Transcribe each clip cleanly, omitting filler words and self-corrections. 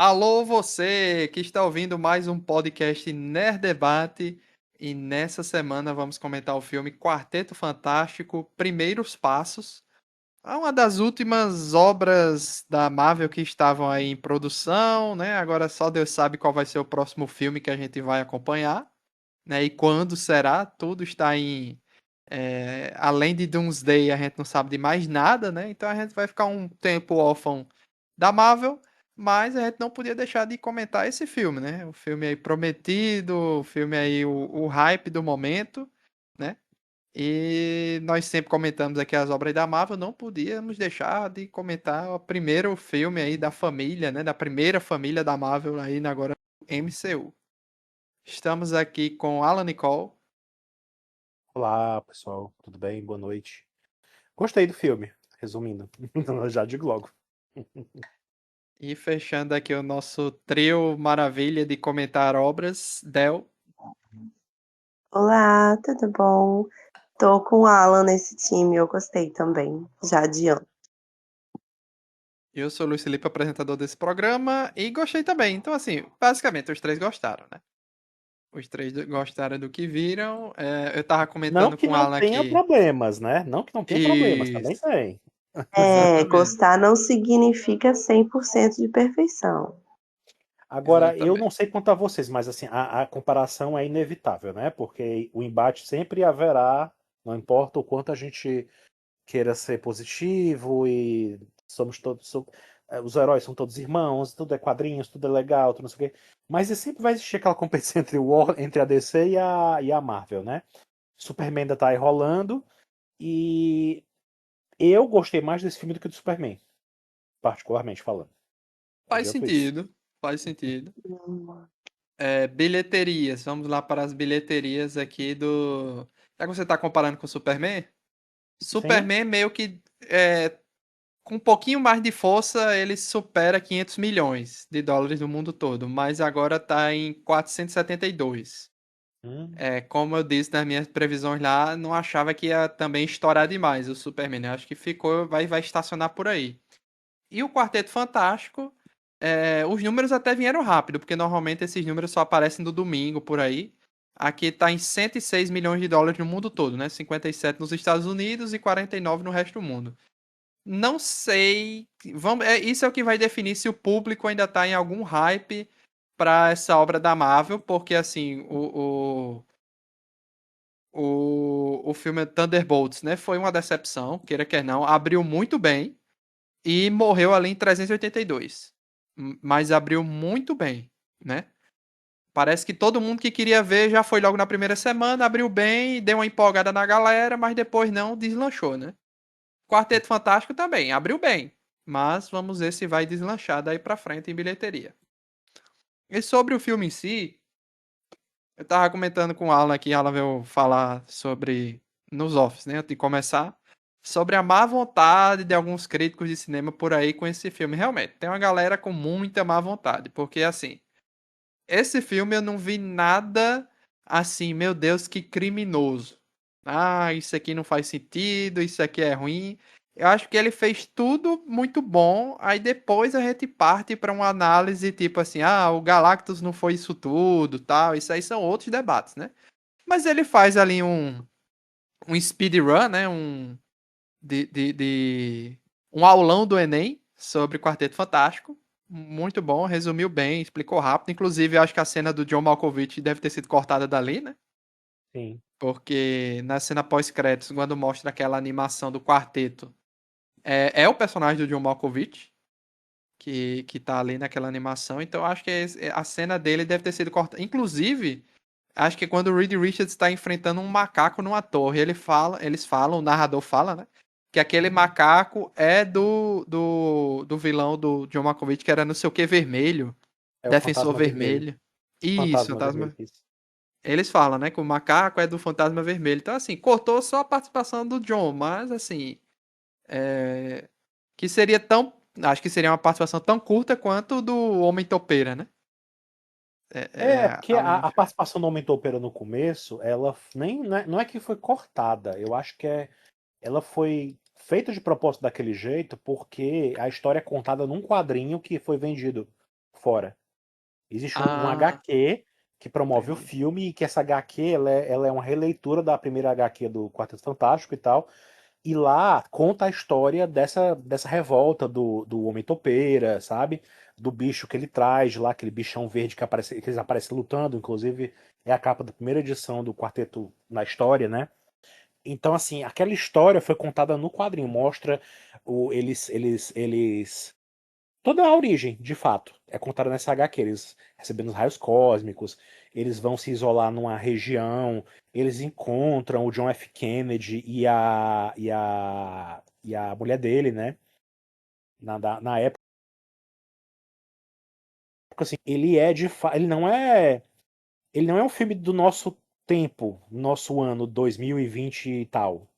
Alô, você que está ouvindo mais um podcast Nerd Debate. E nessa semana vamos comentar o filme Quarteto Fantástico Primeiros Passos. É uma das últimas obras da Marvel que estavam aí em produção, né? Agora só Deus sabe qual vai ser o próximo filme que a gente vai acompanhar, né? E quando será? Tudo está em. Além de Doomsday, a gente não sabe de mais nada, né? Então a gente vai ficar um tempo órfão da Marvel, mas a gente não podia deixar de comentar esse filme, né? O filme aí prometido, o filme aí, o hype do momento, né? E nós sempre comentamos aqui as obras da Marvel, não podíamos deixar de comentar o primeiro filme aí da família, né? Da primeira família da Marvel aí agora MCU. Estamos aqui com Alan Nicole. Olá, pessoal, tudo bem? Boa noite. Gostei do filme, resumindo. Eu já digo logo. E fechando aqui o nosso trio maravilha de comentar obras, Del. Olá, tudo bom? Tô com o Alan nesse time, eu gostei também. Já adianto. Eu sou o Luiz Felipe, apresentador desse programa, e gostei também. Então, assim, basicamente, os três gostaram, né? Os três gostaram do que viram. Eu tava Não comentando que com o não Alan tenha aqui. problemas, né? Não que não tenha problemas, também Isso, tem. exatamente. Gostar não significa 100% de perfeição. Agora, eu não Exatamente. sei quanto a vocês, mas assim, a comparação é inevitável, né? Porque o embate sempre haverá, não importa o quanto a gente queira ser positivo e somos todos. Os heróis são todos irmãos, tudo é quadrinhos, tudo é legal, tudo não sei o quê. Mas sempre vai existir aquela competição entre a DC e a Marvel, né? Superman ainda tá aí rolando. E eu gostei mais desse filme do que do Superman, particularmente falando. Faz Adianto isso. sentido. Faz sentido. Hum, Bilheterias. Vamos lá para as bilheterias aqui do. Já que você tá comparando com o Superman, Sim? Superman meio que com um pouquinho mais de força, ele supera 500 milhões de dólares no mundo todo, mas agora está em 472. Hum, Como eu disse nas minhas previsões lá, não achava que ia também estourar demais o Superman, né? Acho que ficou, vai estacionar por aí. E o Quarteto Fantástico, os números até vieram rápido, porque normalmente esses números só aparecem no domingo por aí. Aqui está em 106 milhões de dólares no mundo todo, né? 57 nos Estados Unidos e 49 no resto do mundo. Não sei. Isso é o que vai definir se o público ainda tá em algum hype pra essa obra da Marvel, porque assim, o filme Thunderbolts, né, foi uma decepção, queira quer não, abriu muito bem e morreu ali em 382. Mas abriu muito bem, né? Parece que todo mundo que queria ver já foi logo na primeira semana, abriu bem, deu uma empolgada na galera, mas depois não deslanchou, né? Quarteto Fantástico também, abriu bem. Mas vamos ver se vai deslanchar daí pra frente em bilheteria. E sobre o filme em si, eu tava comentando com o Alan aqui, Alan veio falar sobre, nos offs, né, antes de começar, sobre a má vontade de alguns críticos de cinema por aí com esse filme. Realmente, tem uma galera com muita má vontade, porque assim, esse filme eu não vi nada assim, meu Deus, que criminoso. Ah, isso aqui não faz sentido, isso aqui é ruim. Eu acho que ele fez tudo muito bom. Aí depois a gente parte para uma análise tipo assim, ah, o Galactus não foi isso tudo, tal. Isso aí são outros debates, né? Mas ele faz ali um speedrun, né? Um aulão do Enem sobre Quarteto Fantástico. Muito bom, resumiu bem, explicou rápido. Inclusive, eu acho que a cena do John Malkovich deve ter sido cortada dali, né? sim. Porque na cena pós-créditos, quando mostra aquela animação do quarteto, é o personagem do John Malkovich que tá ali naquela animação. Então, eu acho que a cena dele deve ter sido cortada. Inclusive, acho que quando o Reed Richards está enfrentando um macaco numa torre, eles falam, o narrador fala, né? Que aquele macaco é do vilão do John Malkovich, que era não sei o que vermelho, É o defensor Fantasma Vermelho. vermelho. Isso, Fantasma Vermelho, fantasma. isso. Eles falam, né, que o macaco é do fantasma vermelho. Então, assim, cortou só a participação do John, mas, assim, é... que seria tão. Acho que seria uma participação tão curta quanto do Homem Topeira, né? Porque Ali a, no a filme. participação do Homem Toupeira no começo, ela nem, não é que foi cortada, eu acho que ela foi feita de propósito daquele jeito porque a história é contada num quadrinho que foi vendido fora. Existe um Ah, HQ que promove o entendi. filme e que essa HQ ela é uma releitura da primeira HQ do Quarteto Fantástico e tal. E lá conta a história dessa revolta do Homem Topeira, sabe? Do bicho que ele traz lá, aquele bichão verde que eles aparecem lutando, inclusive é a capa da primeira edição do Quarteto na história, né? Então, assim, aquela história foi contada no quadrinho, mostra eles. Toda a origem, de fato, é contada nessa HQ. Eles recebendo os raios cósmicos, eles vão se isolar numa região, eles encontram o John F. Kennedy e a mulher dele, né? Na época, assim, ele é de fato. Ele não é um filme do nosso tempo, nosso ano 2020 e tal.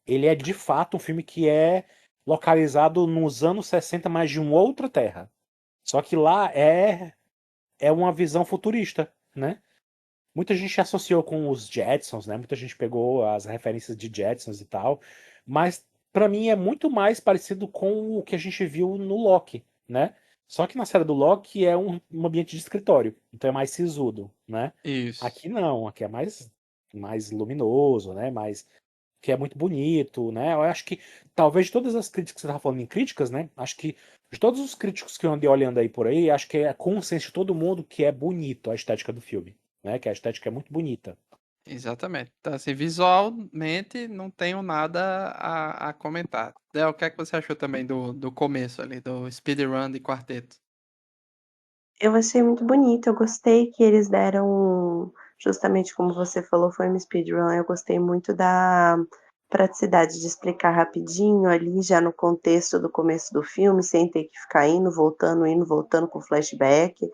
Ele é de fato um filme que é localizado nos anos 60, mas de uma outra terra. Só que lá é uma visão futurista, né? Muita gente associou com os Jetsons, né? Muita gente pegou as referências de Jetsons e tal, mas pra mim é muito mais parecido com o que a gente viu no Loki, né? Só que na série do Loki é um ambiente de escritório, então é mais sisudo, né? Isso. Aqui não, aqui é mais luminoso, né? Mais que é muito bonito, né? Eu acho que talvez de todas as críticas que você estava falando em críticas, né? Acho que de todos os críticos que eu andei olhando aí por aí, acho que é consenso de todo mundo que é bonito a estética do filme, né? Que a estética é muito bonita. Exatamente. Então, assim, visualmente não tenho nada a comentar. Del, o que é que você achou também do começo ali, do speedrun de quarteto? Eu achei muito bonito, eu gostei que eles deram, justamente como você falou, foi um speedrun, eu gostei muito da praticidade de explicar rapidinho ali, já no contexto do começo do filme, sem ter que ficar indo, voltando com flashback.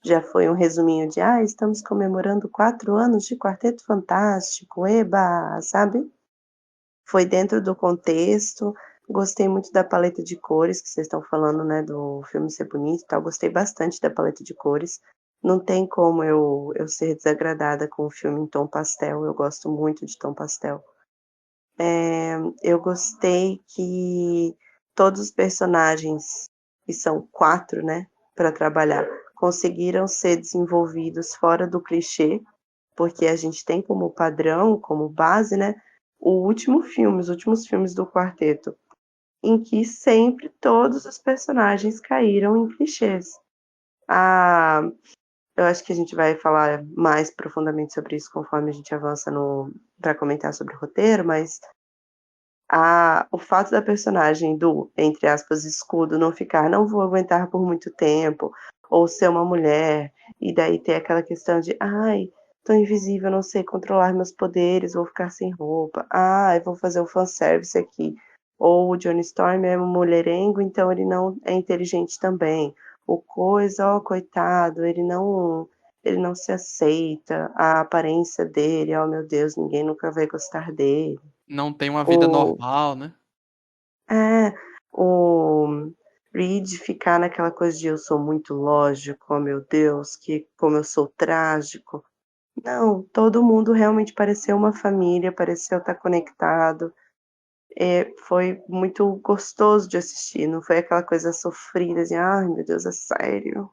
Já foi um resuminho de, estamos comemorando 4 anos de Quarteto Fantástico, eba, sabe? Foi dentro do contexto. Gostei muito da paleta de cores que vocês estão falando, né, do filme ser bonito e tal. Gostei bastante da paleta de cores. Não tem como eu ser desagradada com o filme em tom pastel. Eu gosto muito de tom pastel. Eu gostei que todos os personagens, que são 4, né, para trabalhar, conseguiram ser desenvolvidos fora do clichê, porque a gente tem como padrão, como base, né, os últimos filmes do quarteto, em que sempre todos os personagens caíram em clichês. Ah, eu acho que a gente vai falar mais profundamente sobre isso conforme a gente avança no para comentar sobre o roteiro, mas o fato da personagem do, entre aspas, escudo não ficar, não vou aguentar por muito tempo, ou ser uma mulher, e daí ter aquela questão de, ai, tô invisível, não sei controlar meus poderes, vou ficar sem roupa, ai, vou fazer o fanservice aqui. Ou o Johnny Storm é um mulherengo, então ele não é inteligente também. O Coisa, ó, coitado, ele não se aceita, a aparência dele, oh meu Deus, ninguém nunca vai gostar dele. Não tem uma vida O normal, né? é, o Reed ficar naquela coisa de eu sou muito lógico, oh meu Deus, que como eu sou trágico. Não, todo mundo realmente pareceu uma família, pareceu estar conectado. Foi muito gostoso de assistir, não foi aquela coisa sofrida de, ai meu Deus, é sério.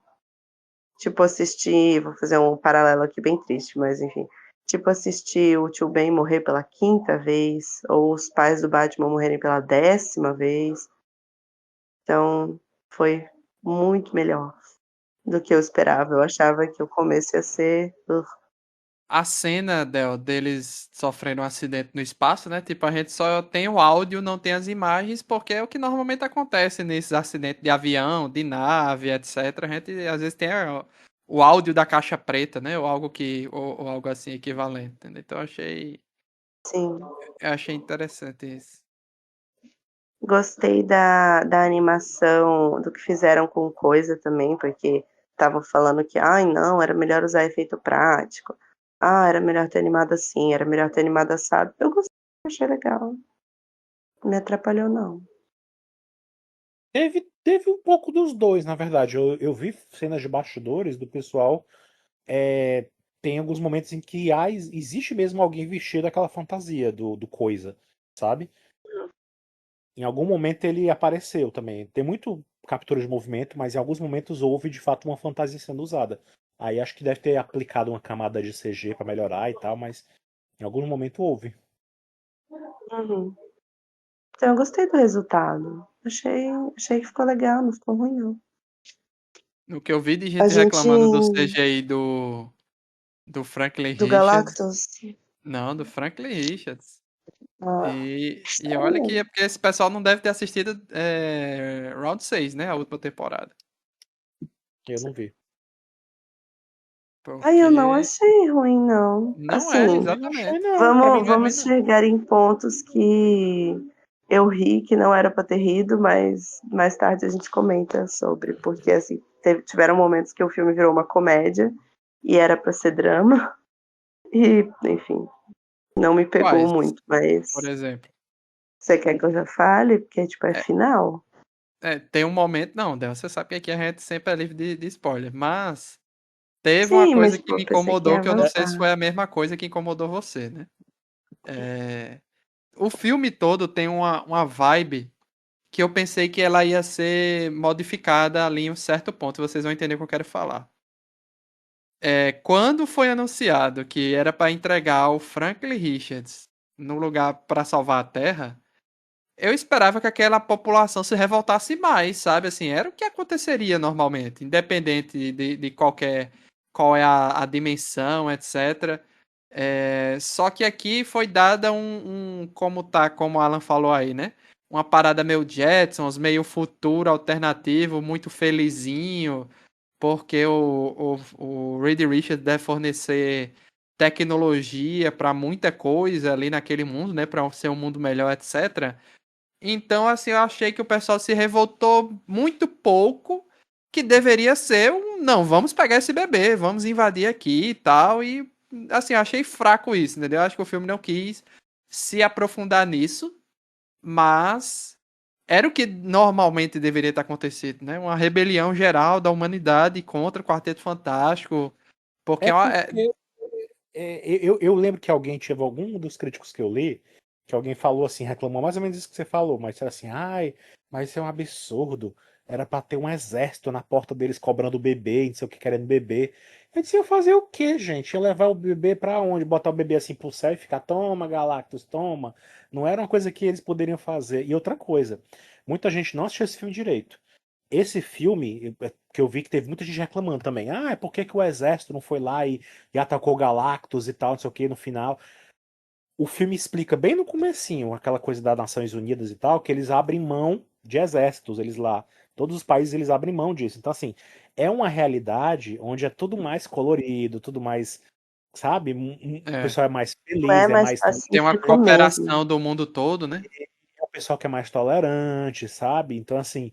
Tipo, assistir, vou fazer um paralelo aqui bem triste, mas enfim. Tipo, assistir o tio Ben morrer pela quinta vez, ou os pais do Batman morrerem pela 10ª vez. Então, foi muito melhor do que eu esperava. Eu achava que o começo ia ser A cena, Del, deles sofrendo um acidente no espaço, né? Tipo, a gente só tem o áudio, não tem as imagens, porque é o que normalmente acontece nesses acidentes de avião, de nave, etc. A gente às vezes tem o áudio da caixa preta, né? Ou algo ou algo assim equivalente, entendeu? Então sim. eu achei interessante isso. Gostei da animação, do que fizeram com Coisa também, porque estavam falando que, ai, não, era melhor usar efeito prático. Ah, era melhor ter animado assim, era melhor ter animado assado. Eu gostei, achei legal. Não me atrapalhou, não. Teve um pouco dos dois, na verdade. Eu vi cenas de bastidores do pessoal. é, Tem alguns momentos em que existe mesmo alguém vestido daquela fantasia do coisa, sabe? Em algum momento ele apareceu também. Tem muito captura de movimento, mas em alguns momentos houve de fato uma fantasia sendo usada. Aí acho que deve ter aplicado uma camada de CG pra melhorar e tal, mas em algum momento houve. Uhum. Então eu gostei do resultado. Achei que ficou legal, não ficou ruim, não. O que eu vi de A gente gente. reclamando do CGI do Franklin Do Richards. Galactus. Não, do Franklin Richards. Ah, E olha que é porque esse pessoal não deve ter assistido Round 6, né? A última temporada. Eu não vi. Ai, eu não Porque achei ruim, não. não Assim, é, Eu não achei, exatamente. não. Pra mim vamos, Não é não. ruim, vamos não. chegar em pontos que eu ri, que não era pra ter rido, mas mais tarde a gente comenta sobre. Porque, assim, tiveram momentos que o filme virou uma comédia e era pra ser drama. E, enfim, não me pegou Quais, muito. Mas por exemplo? você quer que eu já fale? Porque, tipo, é É, final. tem um momento. Não, Del, você sabe que aqui a gente sempre é livre de spoiler. Mas teve uma Sim, mas, coisa que tipo, me eu pensei que ia incomodou, que eu não sei se avançar. foi a mesma coisa que incomodou você, né? É, o filme todo tem uma vibe que eu pensei que ela ia ser modificada ali em um certo ponto. Vocês vão entender o que eu quero falar. Quando foi anunciado que era para entregar o Franklin Richards no lugar para salvar a Terra, eu esperava que aquela população se revoltasse mais, sabe? Assim, era o que aconteceria normalmente, independente de qual é a dimensão, etc. Só que aqui foi dada como o Alan falou aí, né? Uma parada meio Jetsons, meio futuro alternativo, muito felizinho, porque o Reed Richards deve fornecer tecnologia para muita coisa ali naquele mundo, né? Para ser um mundo melhor, etc. Então, assim, eu achei que o pessoal se revoltou muito pouco, que deveria ser não, vamos pegar esse bebê, vamos invadir aqui e tal, e, assim, eu achei fraco isso, entendeu? Eu acho que o filme não quis se aprofundar nisso, mas era o que normalmente deveria ter acontecido, né? Uma rebelião geral da humanidade contra o Quarteto Fantástico, porque É porque eu lembro que alguém teve algum dos críticos que eu li, que alguém falou assim, reclamou mais ou menos isso que você falou, mas era assim, ai, mas isso é um absurdo. Era pra ter um exército na porta deles cobrando o bebê, não sei o que, querendo bebê. Eu disse, ia fazer o quê, gente? Ia levar o bebê pra onde? Botar o bebê assim pro céu e ficar, toma, Galactus, toma. Não era uma coisa que eles poderiam fazer. E outra coisa, muita gente não assistiu esse filme direito. Esse filme, que eu vi que teve muita gente reclamando também. Ah, é por que que o exército não foi lá e atacou Galactus e tal, não sei o que, no final. O filme explica bem no comecinho, aquela coisa das Nações Unidas e tal, que eles abrem mão de exércitos, eles lá. Todos os países eles abrem mão disso. Então, assim, é uma realidade onde é tudo mais colorido, tudo mais, sabe? O é, pessoal é mais Não é feliz, é mais mais. tem uma pacífico cooperação mesmo. do mundo todo, né? É o pessoal que é mais tolerante, sabe? Então, assim,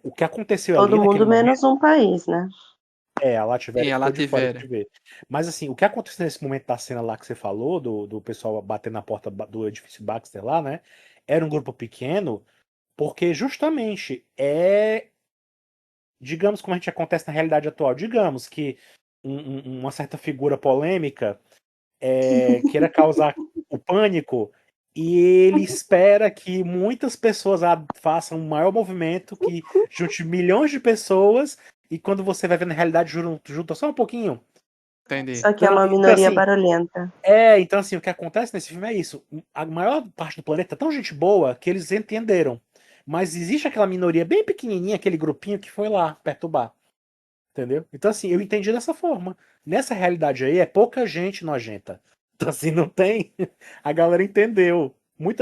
o que aconteceu Todo ali naquele mundo momento. menos um país, né? A Sim, Lativéria a ficou de fora Lativéria. de ver. Mas assim, o que aconteceu nesse momento da cena lá que você falou, do pessoal batendo na porta do edifício Baxter lá, né? Era um grupo pequeno, porque justamente digamos como a gente acontece na realidade atual, digamos que uma certa figura polêmica queira causar o pânico e ele espera que muitas pessoas façam um maior movimento, que junte milhões de pessoas e quando você vai ver na realidade junta só um pouquinho. Entendi. Só que é uma Então minoria assim, barulhenta. o que acontece nesse filme é isso. A maior parte do planeta é tão gente boa que eles entenderam. Mas existe aquela minoria bem pequenininha, aquele grupinho que foi lá perturbar. Entendeu? Então, assim, eu entendi dessa forma. Nessa realidade aí, é pouca gente nojenta. Então, assim, não tem. A galera entendeu.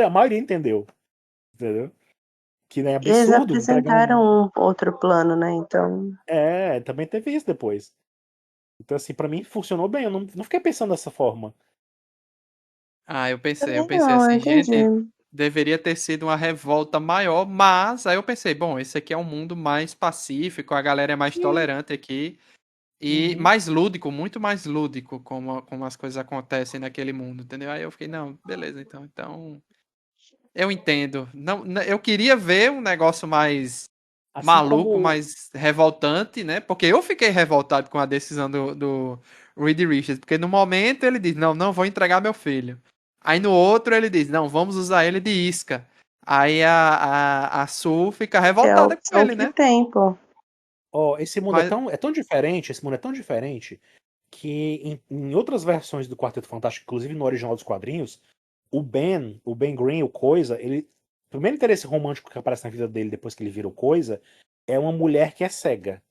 A maioria entendeu. Entendeu? Que é E eles absurdo entregar apresentaram um. um outro plano, né? Então, Também teve isso depois. Então, assim, pra mim funcionou bem. Eu não fiquei pensando dessa forma. Ah, eu também pensei não, eu assim, entendi. gente, deveria ter sido uma revolta maior, mas aí eu pensei, bom, esse aqui é um mundo mais pacífico, a galera é mais Sim. tolerante aqui e Uhum. mais lúdico, muito mais lúdico como as coisas acontecem naquele mundo, entendeu? Aí eu fiquei, não, beleza, então eu entendo. Não, eu queria ver um negócio mais Assim maluco, como. mais revoltante, né? Porque eu fiquei revoltado com a decisão do Reed Richards, porque no momento ele diz, não, não vou entregar meu filho. Aí no outro ele diz, não, vamos usar ele de isca. Aí a Sue fica É a revoltada com opção ele, que né? tem, pô. Ó, esse mundo Mas, é tão diferente, esse mundo é tão diferente que em outras versões do Quarteto Fantástico, inclusive no original dos quadrinhos, o Ben Green, o Coisa, ele, o primeiro interesse romântico que aparece na vida dele depois que ele vira o Coisa é uma mulher que é cega.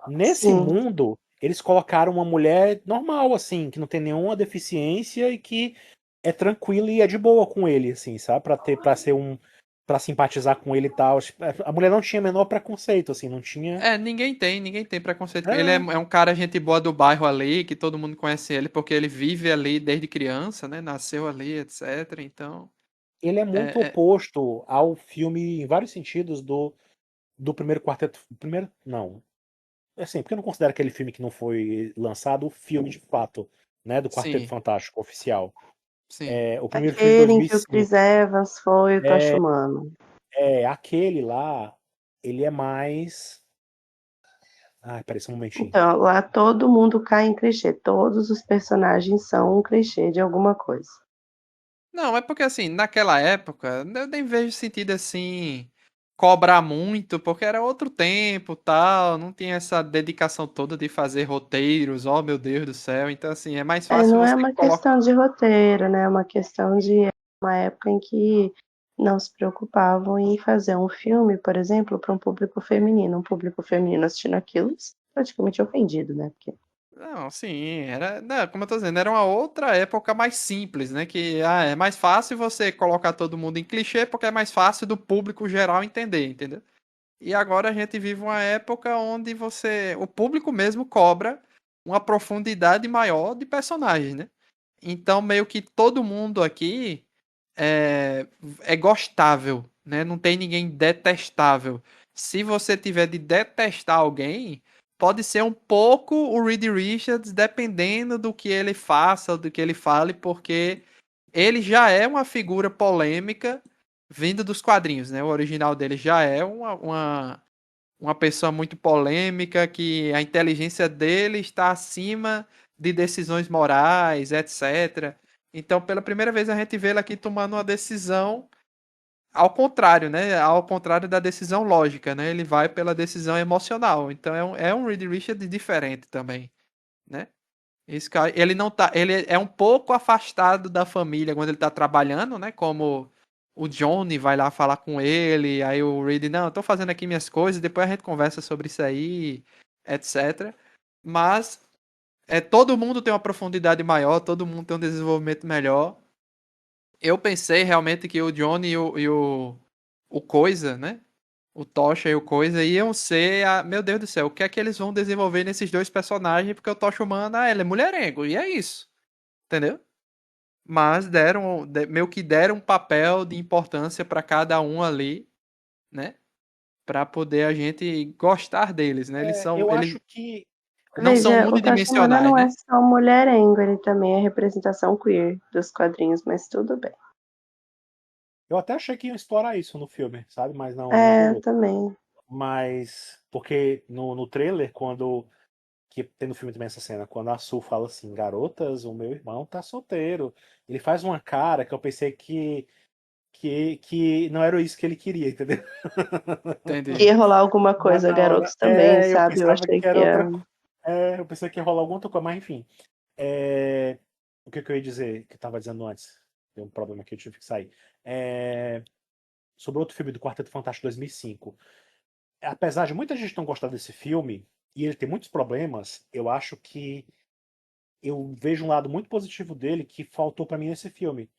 Nesse Sim. mundo, eles colocaram uma mulher normal, assim, que não tem nenhuma deficiência e que é tranquila e é de boa com ele, assim, sabe? Pra ser um, pra simpatizar com ele e tal. A mulher não tinha menor preconceito, assim, não tinha. ninguém tem preconceito com ele. Ele É, é um cara gente boa do bairro ali, que todo mundo conhece ele, porque ele vive ali desde criança, né? Nasceu ali, etc. Então, ele é muito é, é- oposto ao filme, em vários sentidos, do primeiro quarteto. Primeiro, não. Assim, porque eu não considero aquele filme que não foi lançado o filme de fato, né? Do Quarteto sim, Fantástico oficial. sim. É, o primeiro filme de Aquele em que o 2005. Chris Evans foi o Tocha É, Humano. aquele lá, ele é mais. Ai, peraí, só um momentinho. Então, lá todo mundo cai em clichê. Todos os personagens são um clichê de alguma coisa. Não, é porque assim, naquela época, eu nem vejo sentido assim cobrar muito, porque era outro tempo, tal, não tinha essa dedicação toda de fazer roteiros, oh meu Deus do céu. Então assim, é mais É, fácil não é você uma colocar. questão de roteiro, né? É uma questão de uma época em que não se preocupavam em fazer um filme, por exemplo, para um público feminino. Um público feminino assistindo aquilo, praticamente ofendido, né? Porque Não, sim, era, não, como eu tô dizendo, era uma outra época mais simples, né? Que é mais fácil você colocar todo mundo em clichê, porque é mais fácil do público geral entender, entendeu? E agora a gente vive uma época onde o público mesmo cobra uma profundidade maior de personagens, né? Então meio que todo mundo aqui é, é gostável, né? Não tem ninguém detestável. Se você tiver de detestar alguém, pode ser um pouco o Reed Richards, dependendo do que ele faça, do que ele fale, porque ele já é uma figura polêmica vindo dos quadrinhos, né? O original dele já é uma pessoa muito polêmica, que a inteligência dele está acima de decisões morais, etc. Então, pela primeira vez, a gente vê ele aqui tomando uma decisão ao contrário, né? Ao contrário da decisão lógica, né? Ele vai pela decisão emocional. Então, é um Reed Richards diferente também, né? Esse cara, ele não tá, ele é um pouco afastado da família quando ele tá trabalhando, né? Como o Johnny vai lá falar com ele, aí o Reed, não, eu tô fazendo aqui minhas coisas, depois a gente conversa sobre isso aí, etc. Mas todo mundo tem uma profundidade maior, todo mundo tem um desenvolvimento melhor. Eu pensei realmente que o Johnny o Coisa, né? O Tocha e o Coisa iam ser Meu Deus do céu, o que é que eles vão desenvolver nesses dois personagens? Porque o Tocha Humana, ela é mulherengo, e é isso. Entendeu? Mas meio que deram um papel de importância pra cada um ali, né? Pra poder a gente gostar deles, né? Eu Eles acho que. não são veja, o Tocha Humana unidimensionais, não é né? só mulherengo, ele também é representação queer dos quadrinhos, mas tudo bem. Eu até achei que iam explorar isso no filme, sabe? Mas não É, rolou. também. Mas. Porque no trailer, quando. Que tem no filme também essa cena, quando a Sue fala assim, garotas, o meu irmão tá solteiro. Ele faz uma cara que eu pensei que não era isso que ele queria, entendeu? Entendi. Ia rolar alguma Mas coisa, na hora. garotos também, Eu sabe? Eu pensava achei que que era ia. outra coisa. Eu pensei que ia rolar alguma outra coisa, mas enfim. É, o que eu ia dizer, que eu tava dizendo antes? Tem um problema aqui, eu tive que sair. É, sobre outro filme do Quarteto Fantástico 2005. Apesar de muita gente não gostar desse filme, e ele tem muitos problemas, eu acho que eu vejo um lado muito positivo dele que faltou pra mim nesse filme.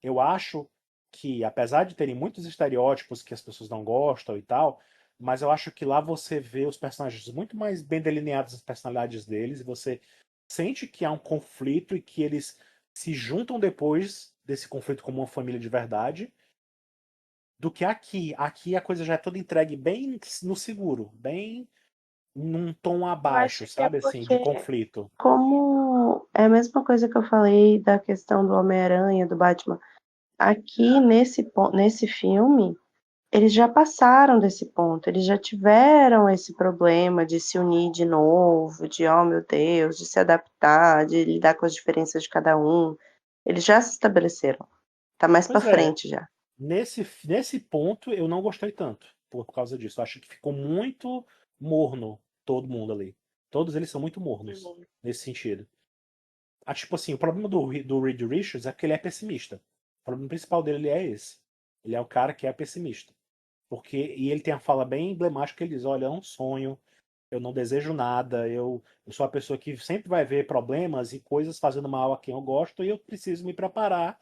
Eu acho que, apesar de terem muitos estereótipos que as pessoas não gostam e tal, mas eu acho que lá você vê os personagens muito mais bem delineados, as personalidades deles, e você sente que há um conflito e que eles se juntam depois desse conflito como uma família de verdade, do que aqui. Aqui a coisa já é toda entregue bem no seguro, bem num tom Eu abaixo, acho que é sabe assim, de porque, conflito. como é a mesma coisa que eu falei da questão do Homem-Aranha, do Batman, aqui nesse filme, eles já passaram desse ponto, eles já tiveram esse problema de se unir de novo, de, oh meu Deus, de se adaptar, de lidar com as diferenças de cada um. Eles já se estabeleceram. Tá mais pra Pois é, frente já. Nesse ponto, eu não gostei tanto por causa disso. Eu acho que ficou muito morno todo mundo ali. Todos eles são muito mornos nesse sentido. Tipo assim, o problema do Reed Richards é que ele é pessimista. O problema principal dele é esse. Ele é o cara que é pessimista. E ele tem a fala bem emblemática que ele diz: olha, é um sonho, eu não desejo nada, eu sou a pessoa que sempre vai ver problemas e coisas fazendo mal a quem eu gosto e eu preciso me preparar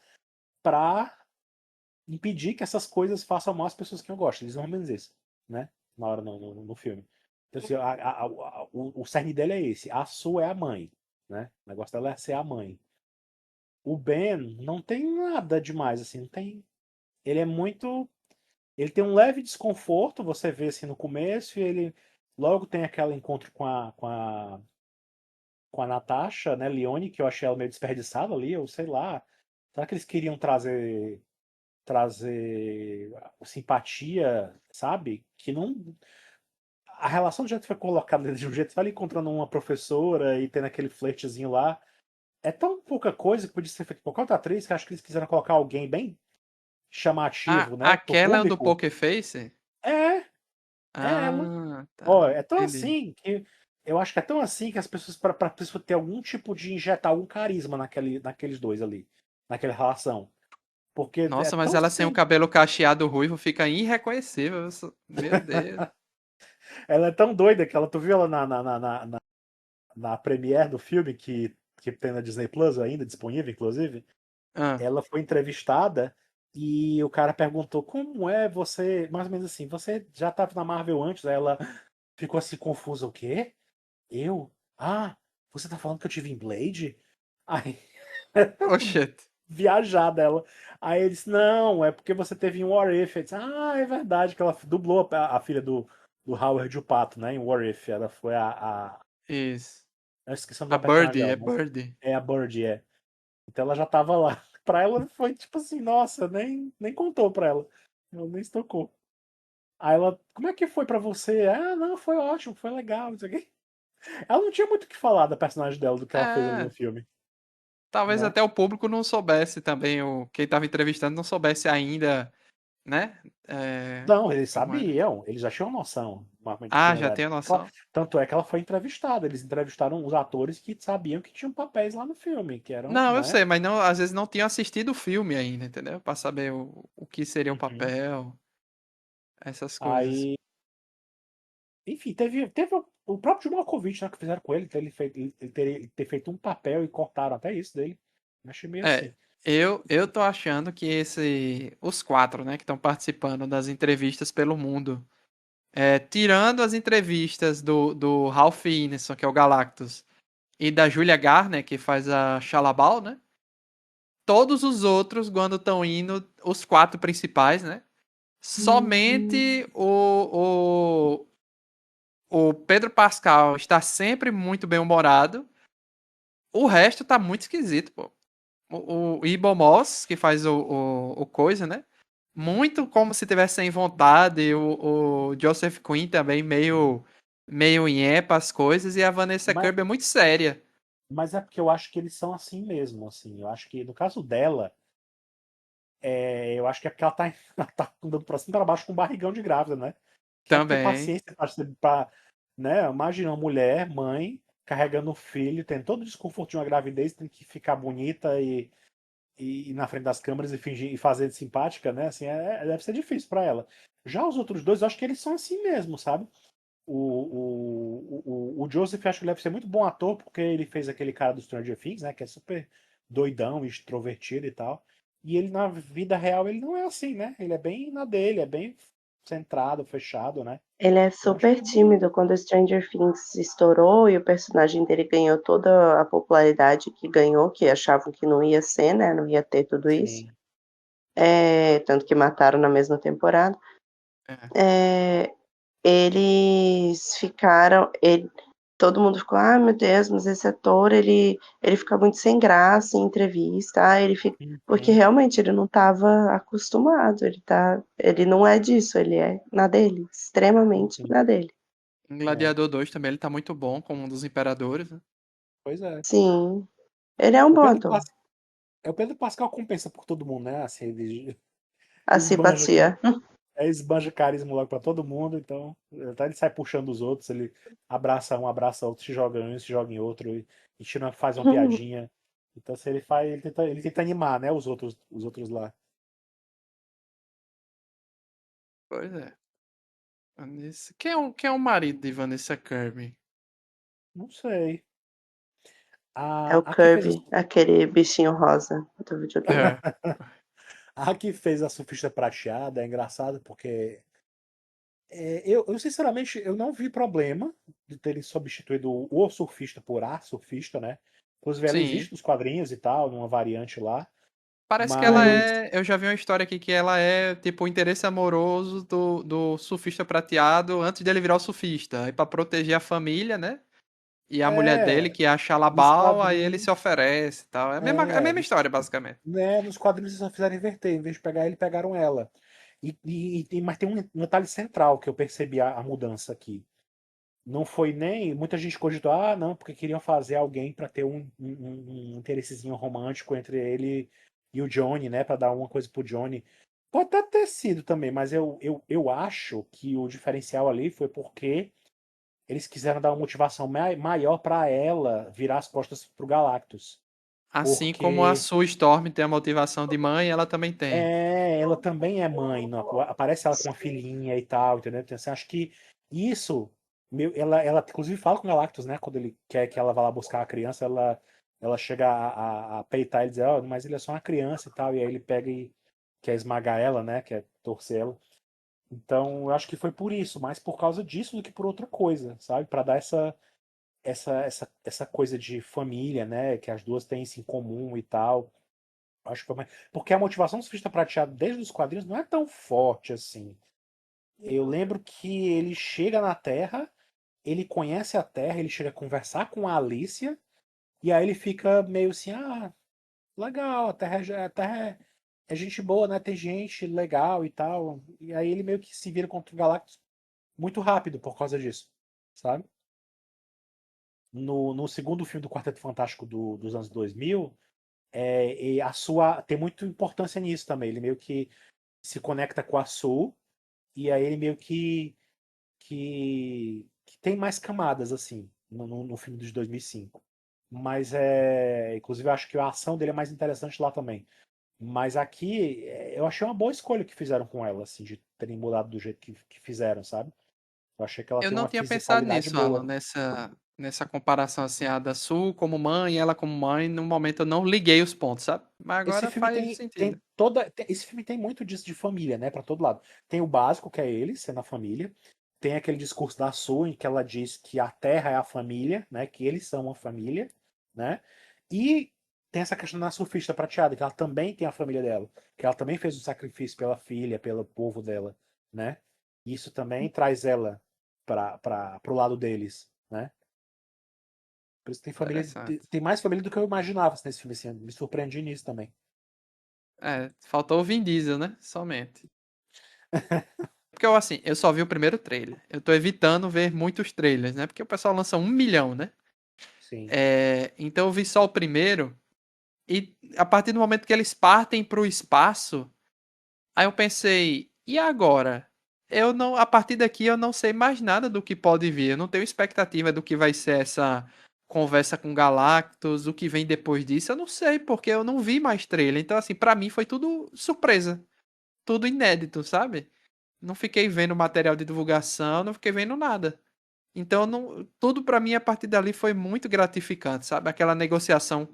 para impedir que essas coisas façam mal às pessoas que eu gosto. Eles não menos isso, né? Na hora no filme. Então, assim, o cerne dele é esse. A Sue é a mãe, né? O negócio dela é ser a mãe. O Ben não tem nada demais, assim, não tem. Ele é muito. Ele tem um leve desconforto, você vê assim no começo, e ele logo tem aquele encontro com a Natasha, né, Leone, que eu achei ela meio desperdiçada ali, eu sei lá. Será que eles queriam trazer simpatia, sabe? Que não. A relação do jeito que foi colocada de um jeito, vai encontrando uma professora e tendo aquele flertezinho lá. É tão pouca coisa que podia ser feito por qualquer atriz que acho que eles quiseram colocar alguém bem chamativo, né, pro Aquela é o do público. Poker Face? É, é ela. Ah, Ó, tá. é tão Entendi. assim que eu acho que é tão assim que as pessoas, pra pessoa ter algum tipo de injetar algum carisma naqueles dois ali, naquela relação. Porque é Nossa, mas tão ela sem o sem. cabelo cacheado ruivo fica irreconhecível. Meu Deus. Ela é tão doida que ela, tu viu ela na premiere do filme que tem na Disney Plus ainda, disponível, inclusive. Ah, Ela foi entrevistada e o cara perguntou como é você, mais ou menos assim, você já estava na Marvel antes? Aí ela ficou assim confusa, o quê? Eu? Ah, você tá falando que eu tive em Blade? Aí, oxente. viajada ela. Aí ele disse, não, é porque você teve em What If. Ele disse, ah, é verdade, que ela dublou a filha do Howard o Pato, né, em What If. Ela foi Isso. eu esqueci o nome A da personagem Birdie, é dela, mas Birdie. é a Birdie, é. Então ela já tava lá. Pra ela foi tipo assim, nossa, nem contou pra ela. Ela nem se tocou. Aí ela, como é que foi pra você? Ah, não, foi ótimo, foi legal, não sei o quê. Ela não tinha muito o que falar da personagem dela, do que ela fez ali no É, filme, talvez né? até o público não soubesse também, quem estava entrevistando não soubesse ainda, né? Não, eles Como era. sabiam, eles já tinham noção de Ah, quem ela já era. tenho noção. Tanto é que ela foi entrevistada. Eles entrevistaram os atores que sabiam que tinham papéis lá no filme, que eram, Não, eu né? sei, mas não, às vezes não tinham assistido o filme ainda, entendeu? Pra saber o que seria o Uhum. papel, essas coisas. Aí, enfim, teve o próprio John Malkovich, né, que fizeram com ele, ele ter feito um papel e cortaram até isso dele. Eu achei meio É, assim. eu tô achando que os quatro, né, que estão participando das entrevistas pelo mundo, tirando as entrevistas do Ralph Ineson, que é o Galactus, e da Julia Garner, que faz a Shallabal, né? Todos os outros, quando estão indo, os quatro principais, né? Hum, Somente o Pedro Pascal está sempre muito bem-humorado. O resto tá muito esquisito, pô. O Ibo Moss, que faz o coisa, né? Muito como se tivesse sem vontade. O Joseph Quinn também meio inhepa as coisas. E a Vanessa Mas, Kirby é muito séria mas é porque eu acho que eles são assim mesmo, assim. Eu acho que no caso dela, eu acho que é porque ela tá, ela tá andando pra cima e pra baixo com um barrigão de grávida, né? Quem é que tem também. paciência pra, né? Imagina uma mulher, mãe, carregando um filho, tendo todo o desconforto de uma gravidez, tem que ficar bonita e ir na frente das câmeras e fingir e fazer de simpática, né? Assim, deve ser difícil pra ela. Já os outros dois, eu acho que eles são assim mesmo, sabe? O Joseph, acho que ele deve ser muito bom ator, porque ele fez aquele cara do Stranger Things, né? Que é super doidão, extrovertido e tal. E ele, na vida real, ele não é assim, né? Ele é bem na dele, é bem centrado, fechado, né? ele é Eu acho super tímido. Quando Stranger Things estourou e o personagem dele ganhou toda a popularidade que ganhou, que achavam que não ia ser, né? Não ia ter tudo isso. sim. Tanto que mataram na mesma temporada. É. É, eles ficaram. Todo mundo ficou, ah, meu Deus, mas esse ator, ele fica muito sem graça em entrevista, porque Uhum, realmente ele não estava acostumado, ele não é disso, ele é na dele, extremamente uhum. na dele. Em É, Gladiador 2 também ele tá muito bom, como um dos imperadores, né? pois é. Sim, ele é um O bom Pedro, ator. o Pedro Pascal compensa por todo mundo, né? Assim, ele A esbanja, simpatia. esbanja carisma logo pra todo mundo, então até ele sai puxando os outros, ele abraça outro, se joga em um, se joga em outro, e tira, faz uma piadinha. Então se ele faz, ele tenta animar, né, os outros lá. Pois é. Quem é o marido de Vanessa Kirby? Não sei. É o A que fez Kirby, aquele bichinho rosa do videogame. É. a que fez a Surfista Prateada é engraçado porque eu sinceramente eu não vi problema de terem substituído o surfista por a surfista, né? Inclusive ela Sim. existe nos quadrinhos e tal, numa variante lá, Parece que ela mas é. Eu já vi uma história aqui que ela é tipo o interesse amoroso do surfista prateado antes dele virar o surfista. Aí pra proteger a família, né? E a mulher dele, é que é a nos Xalabal, aí ele quadrinhos, se oferece e tal. É a mesma nos, história, basicamente. né, nos quadrinhos eles só fizeram inverter, em vez de pegar ele, pegaram ela. Mas tem um detalhe central que eu percebi a mudança aqui. Não foi nem. Muita gente cogitou, não, porque queriam fazer alguém para ter um interessezinho romântico entre ele e o Johnny, né? Para dar uma coisa pro Johnny. Pode até ter sido também, mas eu acho que o diferencial ali foi porque eles quiseram dar uma motivação maior para ela virar as costas pro Galactus. Assim como a Porque Sue Storm tem a motivação de mãe, ela também tem. ela também é mãe, aparece ela com uma filhinha e tal, entendeu? Então, assim, acho que isso, ela inclusive fala com o Galactus, né? Quando ele quer que ela vá lá buscar a criança, ela chega a peitar e dizer, mas ele é só uma criança e tal, e aí ele pega e quer esmagar ela, né? Quer torcer ela. Então, eu acho que foi por isso, mais por causa disso do que por outra coisa, sabe? Para dar essa coisa de família, né? Que as duas têm isso em comum e tal. Acho que foi mais. Porque a motivação do surfista prateado desde os quadrinhos não é tão forte assim. Eu lembro que ele chega na Terra, ele conhece a Terra, ele chega a conversar com a Alicia, e aí ele fica meio assim, legal, a Terra é gente boa, né? Tem gente legal e tal. E aí ele meio que se vira contra o Galactus muito rápido por causa disso, sabe? No segundo filme do Quarteto Fantástico dos anos 2000, e a sua tem muita importância nisso também. Ele meio que se conecta com a Sue, e aí ele meio que tem mais camadas, assim, no filme de 2005. Mas, inclusive, eu acho que a ação dele é mais interessante lá também. Mas aqui, eu achei uma boa escolha que fizeram com ela, assim, de terem mudado do jeito que fizeram, sabe? Eu achei que ela Eu tem não uma tinha pensado fisicalidade nisso, Alan, boa. nessa comparação assim, a da Sul como mãe, ela como mãe. No momento eu não liguei os pontos, sabe? Mas Esse agora filme faz tem sentido. esse filme tem muito disso de família, né, para todo lado. Tem o básico, que é ele sendo a família. Tem aquele discurso da Sue em que ela diz que a Terra é a família, né, que eles são uma família, né? E tem essa questão da surfista prateada, que ela também tem a família dela, que ela também fez um sacrifício pela filha, pelo povo dela, né? Isso também traz ela para pro lado deles, né? Por isso tem família, Interessante. tem mais família do que eu imaginava nesse filme, assim, me surpreendi nisso também. É, faltou o Vin Diesel, né? Somente. Porque eu, assim, eu só vi o primeiro trailer. Eu tô evitando ver muitos trailers, né? Porque o pessoal lança 1 milhão, né? Sim. Então eu vi só o primeiro. E a partir do momento que eles partem pro espaço, aí eu pensei, e agora? Eu não, a partir daqui eu não sei mais nada do que pode vir. Eu não tenho expectativa do que vai ser essa conversa com Galactus, o que vem depois disso. Eu não sei, porque eu não vi mais trailer. Então, assim, pra mim foi tudo surpresa, tudo inédito, sabe? Não fiquei vendo material de divulgação, não fiquei vendo nada. Então, tudo pra mim a partir dali foi muito gratificante, sabe? Aquela negociação.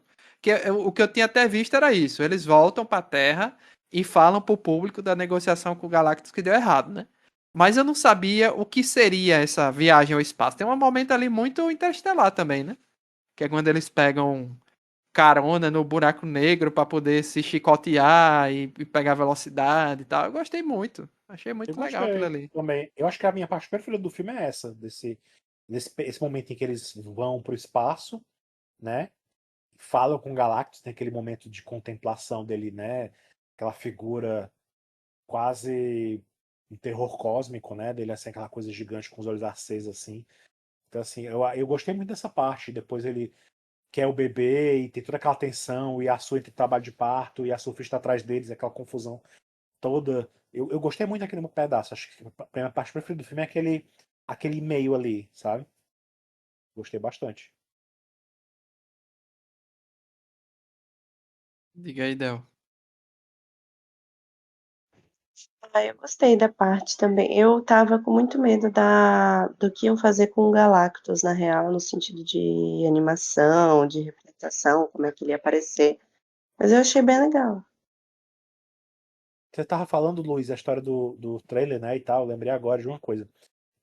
O que eu tinha até visto era isso. Eles voltam pra Terra e falam pro público da negociação com o Galactus que deu errado, né? Mas eu não sabia o que seria essa viagem ao espaço. Tem um momento ali muito interestelar também, né? Que é quando eles pegam carona no buraco negro pra poder se chicotear e pegar velocidade e tal. Eu gostei muito. Achei Eu muito legal aquilo gostei ali. também. Eu acho que a minha parte preferida do filme é essa, esse momento em que eles vão pro espaço, né? Falam com o Galactus, tem aquele momento de contemplação dele, né? Aquela figura quase um terror cósmico, né? Dele assim, aquela coisa gigante com os olhos acesos assim. Então assim, eu gostei muito dessa parte. Depois ele quer o bebê e tem toda aquela tensão e a Sue entre trabalho de parto e a surfista atrás deles, aquela confusão. toda. Eu gostei muito daquele pedaço. Acho que a minha parte preferida do filme é aquele meio ali, sabe? Gostei bastante. Diga aí, Del. Ah, eu gostei da parte também. Eu tava com muito medo do que iam fazer com o Galactus, na real, no sentido de animação, de representação, como é que ele ia aparecer. Mas eu achei bem legal. Você tava falando, Luiz, a história do trailer, né, e tal. Eu lembrei agora de uma coisa.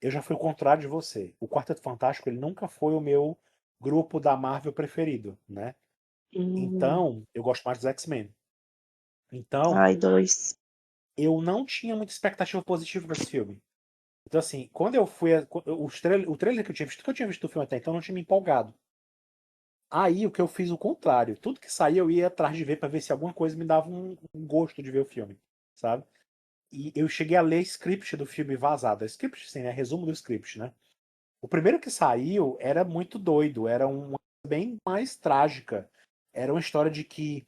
Eu já fui o contrário de você. O Quarteto Fantástico, ele nunca foi o meu grupo da Marvel preferido, né? Hum, Então, eu gosto mais dos X-Men. Então, ai, dois. eu não tinha muita expectativa positiva para esse filme. Então, assim, quando eu fui. O trailer que eu tinha visto do filme até então, não tinha me empolgado. Aí, o que eu fiz o contrário. Tudo que saía, eu ia atrás de ver para ver se alguma coisa me dava um gosto de ver o filme, sabe? E eu cheguei a ler script do filme vazado. Script, sim, né? Resumo do script, né? O primeiro que saiu era muito doido, era uma coisa bem mais trágica. Era uma história de que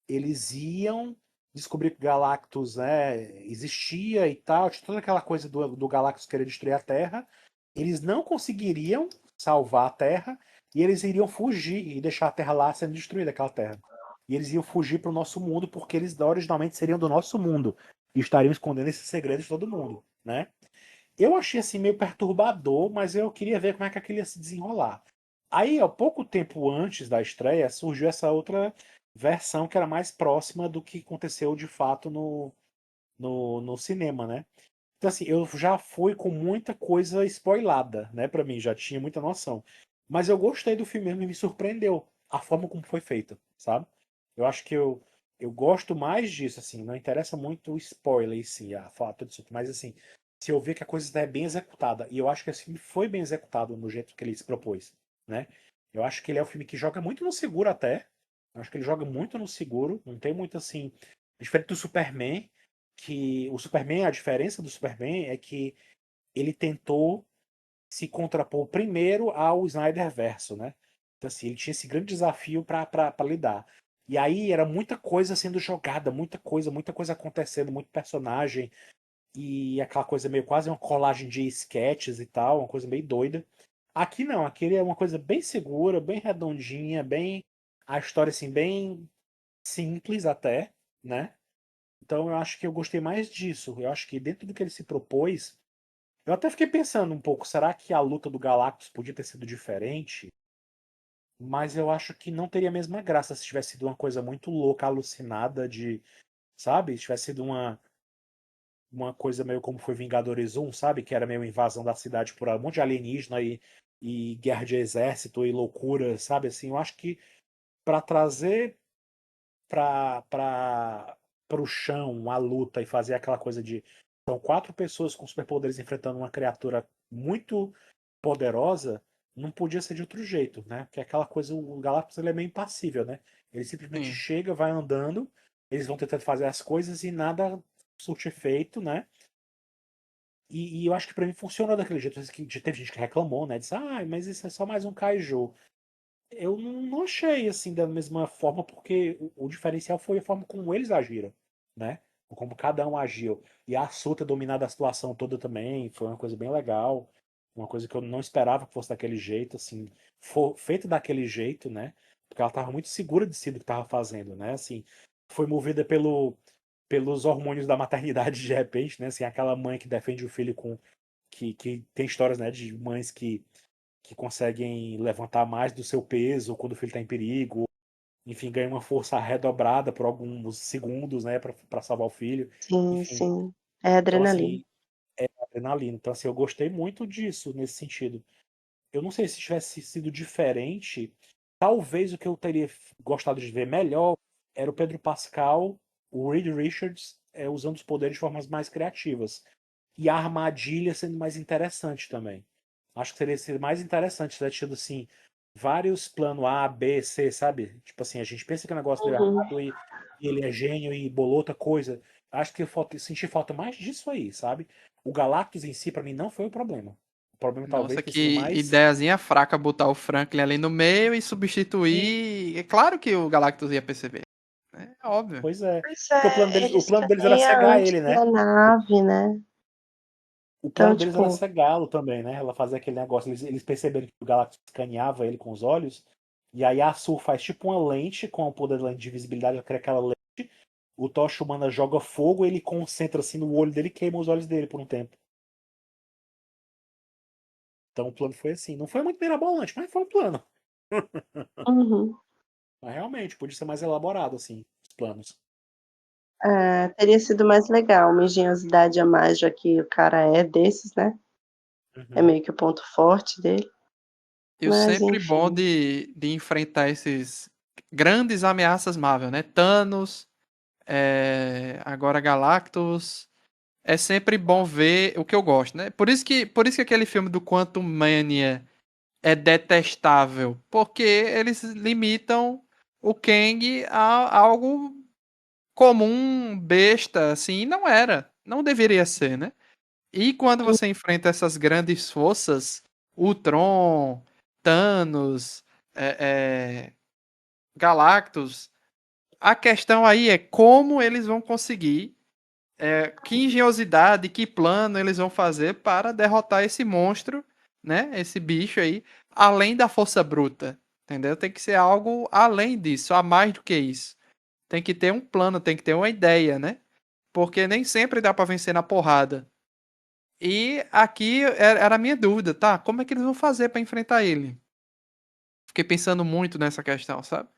eles iam descobrir que o Galactus, né, existia e tal, tinha toda aquela coisa do Galactus querer destruir a Terra. Eles não conseguiriam salvar a Terra e eles iriam fugir e deixar a Terra lá sendo destruída, aquela Terra. E eles iam fugir para o nosso mundo porque eles originalmente seriam do nosso mundo e estariam escondendo esses segredos de todo mundo, né? Eu achei assim meio perturbador, mas eu queria ver como é que aquilo ia se desenrolar. Aí, há pouco tempo antes da estreia, surgiu essa outra versão que era mais próxima do que aconteceu de fato no cinema, né? Então, assim, eu já fui com muita coisa spoilada, né, pra mim, já tinha muita noção. Mas eu gostei do filme mesmo e me surpreendeu a forma como foi feito, sabe? Eu acho que eu gosto mais disso, assim, não interessa muito o spoiler em si, a fato disso, mas assim, se eu ver que a coisa é bem executada, e eu acho que esse filme foi bem executado no jeito que ele se propôs, né? Eu acho que ele é um filme que joga muito no seguro até, eu acho que ele joga muito no seguro, não tem muito assim, diferente do Superman, que o Superman, a diferença do Superman é que ele tentou se contrapor primeiro ao Snyder Verso, né? Então, assim, ele tinha esse grande desafio para lidar. E aí era muita coisa sendo jogada, muita coisa acontecendo, muito personagem, e aquela coisa meio quase uma colagem de sketches e tal, uma coisa meio doida. Aqui não, aqui é uma coisa bem segura, bem redondinha, bem. A história, assim, bem simples até, né? Então eu acho que eu gostei mais disso. Eu acho que dentro do que ele se propôs, eu até fiquei pensando um pouco, será que a luta do Galactus podia ter sido diferente? Mas eu acho que não teria a mesma graça se tivesse sido uma coisa muito louca, alucinada de, sabe? Se tivesse sido uma coisa meio como foi Vingadores 1, sabe? Que era meio invasão da cidade por um monte de alienígena e guerra de exército e loucura, sabe? Assim, eu acho que para trazer para o chão a luta e fazer aquela coisa de são quatro pessoas com superpoderes enfrentando uma criatura muito poderosa, não podia ser de outro jeito, né? Porque aquela coisa, o Galactus ele é meio impassível, né? Ele simplesmente Sim. chega, vai andando, eles vão tentando fazer as coisas e nada surte efeito, né? E eu acho que pra mim funcionou daquele jeito. Teve gente que reclamou, né? Disse, ah, mas isso é só mais um kaiju. Eu não achei assim da mesma forma, porque o diferencial foi a forma como eles agiram, né? Como cada um agiu. E a Asuka dominar a situação toda também foi uma coisa bem legal. Uma coisa que eu não esperava que fosse daquele jeito, assim, feito daquele jeito, né? Porque ela estava muito segura de si do que estava fazendo, né? Assim, foi movida pelos hormônios da maternidade de repente, né? Assim, aquela mãe que defende o filho com que tem histórias, né, de mães que conseguem levantar mais do seu peso quando o filho está em perigo, enfim, ganha uma força redobrada por alguns segundos, né, para salvar o filho, Sim, enfim. sim. É Então, adrenalina. assim, é adrenalina. Então, assim, eu gostei muito disso nesse sentido. Eu não sei se tivesse sido diferente, talvez o que eu teria gostado de ver melhor era o Pedro Pascal, o Reed Richards, usando os poderes de formas mais criativas. E a armadilha sendo mais interessante também. Acho que teria sido mais interessante se tivesse tido, assim, vários planos A, B, C, sabe? Tipo assim, a gente pensa que o negócio deu Uhum. errado e ele é gênio e bolou outra coisa. Acho que eu senti falta mais disso aí, sabe? O Galactus em si, pra mim, não foi o problema. O problema talvez Nossa, tenha sido que mais. ideiazinha fraca botar o Franklin ali no meio e substituir. É claro que o Galactus ia perceber. É óbvio. Pois é. Pois Porque é, o eles plano deles era caminham cegar antes ele, né? da nave, né? O Então, plano deles era tipo, cegá-lo também, né? Ela fazia aquele negócio. Eles perceberam que o Galactus escaneava ele com os olhos. E aí a Sur faz tipo uma lente com o poder da lente de visibilidade, ela cria aquela lente. O Tocha Humana joga fogo, ele concentra assim no olho dele e queima os olhos dele por um tempo. Então o plano foi assim. Não foi muito mirabolante, mas foi um plano. uhum. Mas realmente, podia ser mais elaborado, assim, os planos. Teria sido mais legal, uma engenhosidade a mais, já que o cara é desses, né? É Uhum. meio que o ponto forte dele. E o Mas, sempre bom enfim. de enfrentar esses grandes ameaças Marvel, né? Thanos, agora Galactus. É sempre bom ver o que eu gosto, né? Por isso que aquele filme do Quantum Mania é detestável, porque eles limitam o Kang a algo comum, besta, assim, e não era, não deveria ser, né? E quando você enfrenta essas grandes forças, Ultron, Thanos, é, é, Galactus, a questão aí é como eles vão conseguir, que engenhosidade, que plano eles vão fazer para derrotar esse monstro, né? Esse bicho aí, além da força bruta, entendeu? Tem que ser algo além disso, a mais do que isso. Tem que ter um plano, tem que ter uma ideia, né? Porque nem sempre dá para vencer na porrada. E aqui era a minha dúvida, tá? Como é que eles vão fazer para enfrentar ele? Fiquei pensando muito nessa questão, sabe?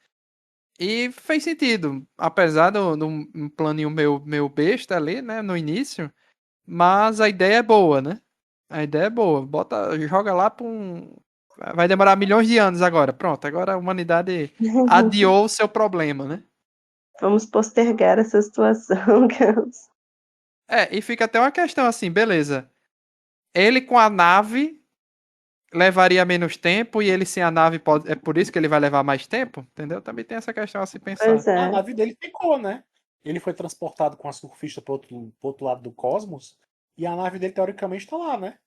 E fez sentido, apesar do um planinho meu besta ali, né, no início, mas a ideia é boa, né? A ideia é boa. Bota, joga lá pra um. Vai demorar milhões de anos agora. Pronto, agora a humanidade adiou o seu problema, né? Vamos postergar essa situação, Gans. E fica até uma questão assim, beleza. Ele com a nave levaria menos tempo e ele sem a nave pode. É por isso que ele vai levar mais tempo? Entendeu? Também tem essa questão a se Pois pensar. A é. nave dele ficou, né? Ele foi transportado com a surfista pro outro lado do cosmos. E a nave dele, teoricamente, tá lá, né? Tá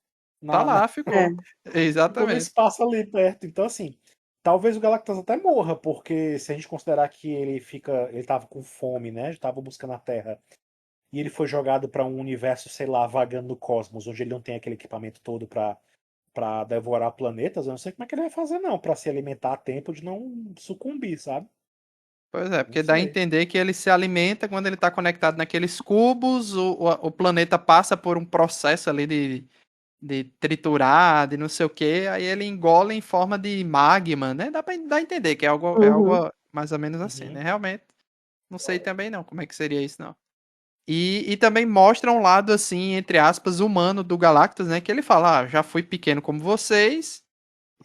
Na, lá, na- É. ficou. ficou no Exatamente. espaço ali perto. Então, assim, talvez o Galactus até morra, porque se a gente considerar que ele tava com fome, né? Já tava buscando a Terra. E ele foi jogado pra um universo, sei lá, vagando no cosmos, onde ele não tem aquele equipamento todo pra devorar planetas. Eu não sei como é que ele vai fazer, não, pra se alimentar a tempo de não sucumbir, sabe? Pois é, Não porque dá a sei. entender que ele se alimenta quando ele está conectado naqueles cubos, o planeta passa por um processo ali de triturar, de não sei o que, aí ele engole em forma de magma, né? Dá a entender que é algo Uhum. mais ou menos assim, Uhum. né? Realmente, não sei também não como é que seria isso, não. E também mostra um lado, assim, entre aspas, humano do Galactus, né? Que ele fala, já fui pequeno como vocês,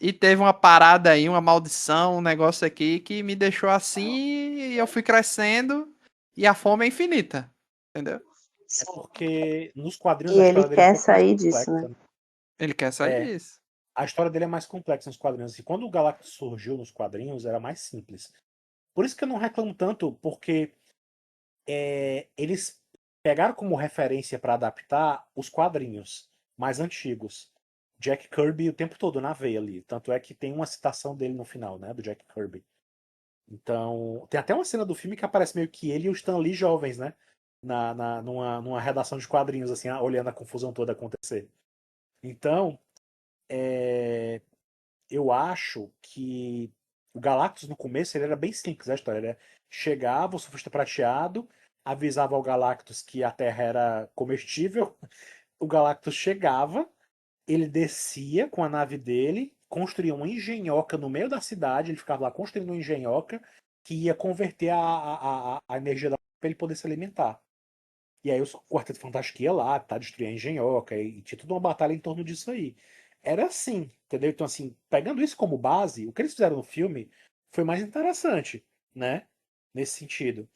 e teve uma parada aí, uma maldição, um negócio aqui que me deixou assim e eu fui crescendo e a fome é infinita. Entendeu? É porque nos quadrinhos E a ele história dele é um quer pouco mais sair disso, né? complexa, né? Ele quer sair É, disso. a história dele é mais complexa nos quadrinhos. E quando o Galactus surgiu nos quadrinhos, era mais simples. Por isso que eu não reclamo tanto, porque eles pegaram como referência para adaptar os quadrinhos mais antigos. Jack Kirby o tempo todo na veia ali. Tanto é que tem uma citação dele no final, né? Do Jack Kirby. Então, tem até uma cena do filme que aparece meio que ele e o Stan Lee jovens, né? Numa redação de quadrinhos, assim, olhando a confusão toda acontecer. Então, eu acho que o Galactus no começo ele era bem simples a história. Ele chegava, o surfista prateado, avisava ao Galactus que a Terra era comestível. O Galactus chegava, ele descia com a nave dele, construía uma engenhoca no meio da cidade, ele ficava lá construindo uma engenhoca que ia converter a energia da para ele poder se alimentar. E aí o Quarteto Fantástico ia lá, tá, destruir a engenhoca, e tinha toda uma batalha em torno disso aí. Era assim, entendeu? Então, assim, pegando isso como base, o que eles fizeram no filme foi mais interessante, né? Nesse sentido.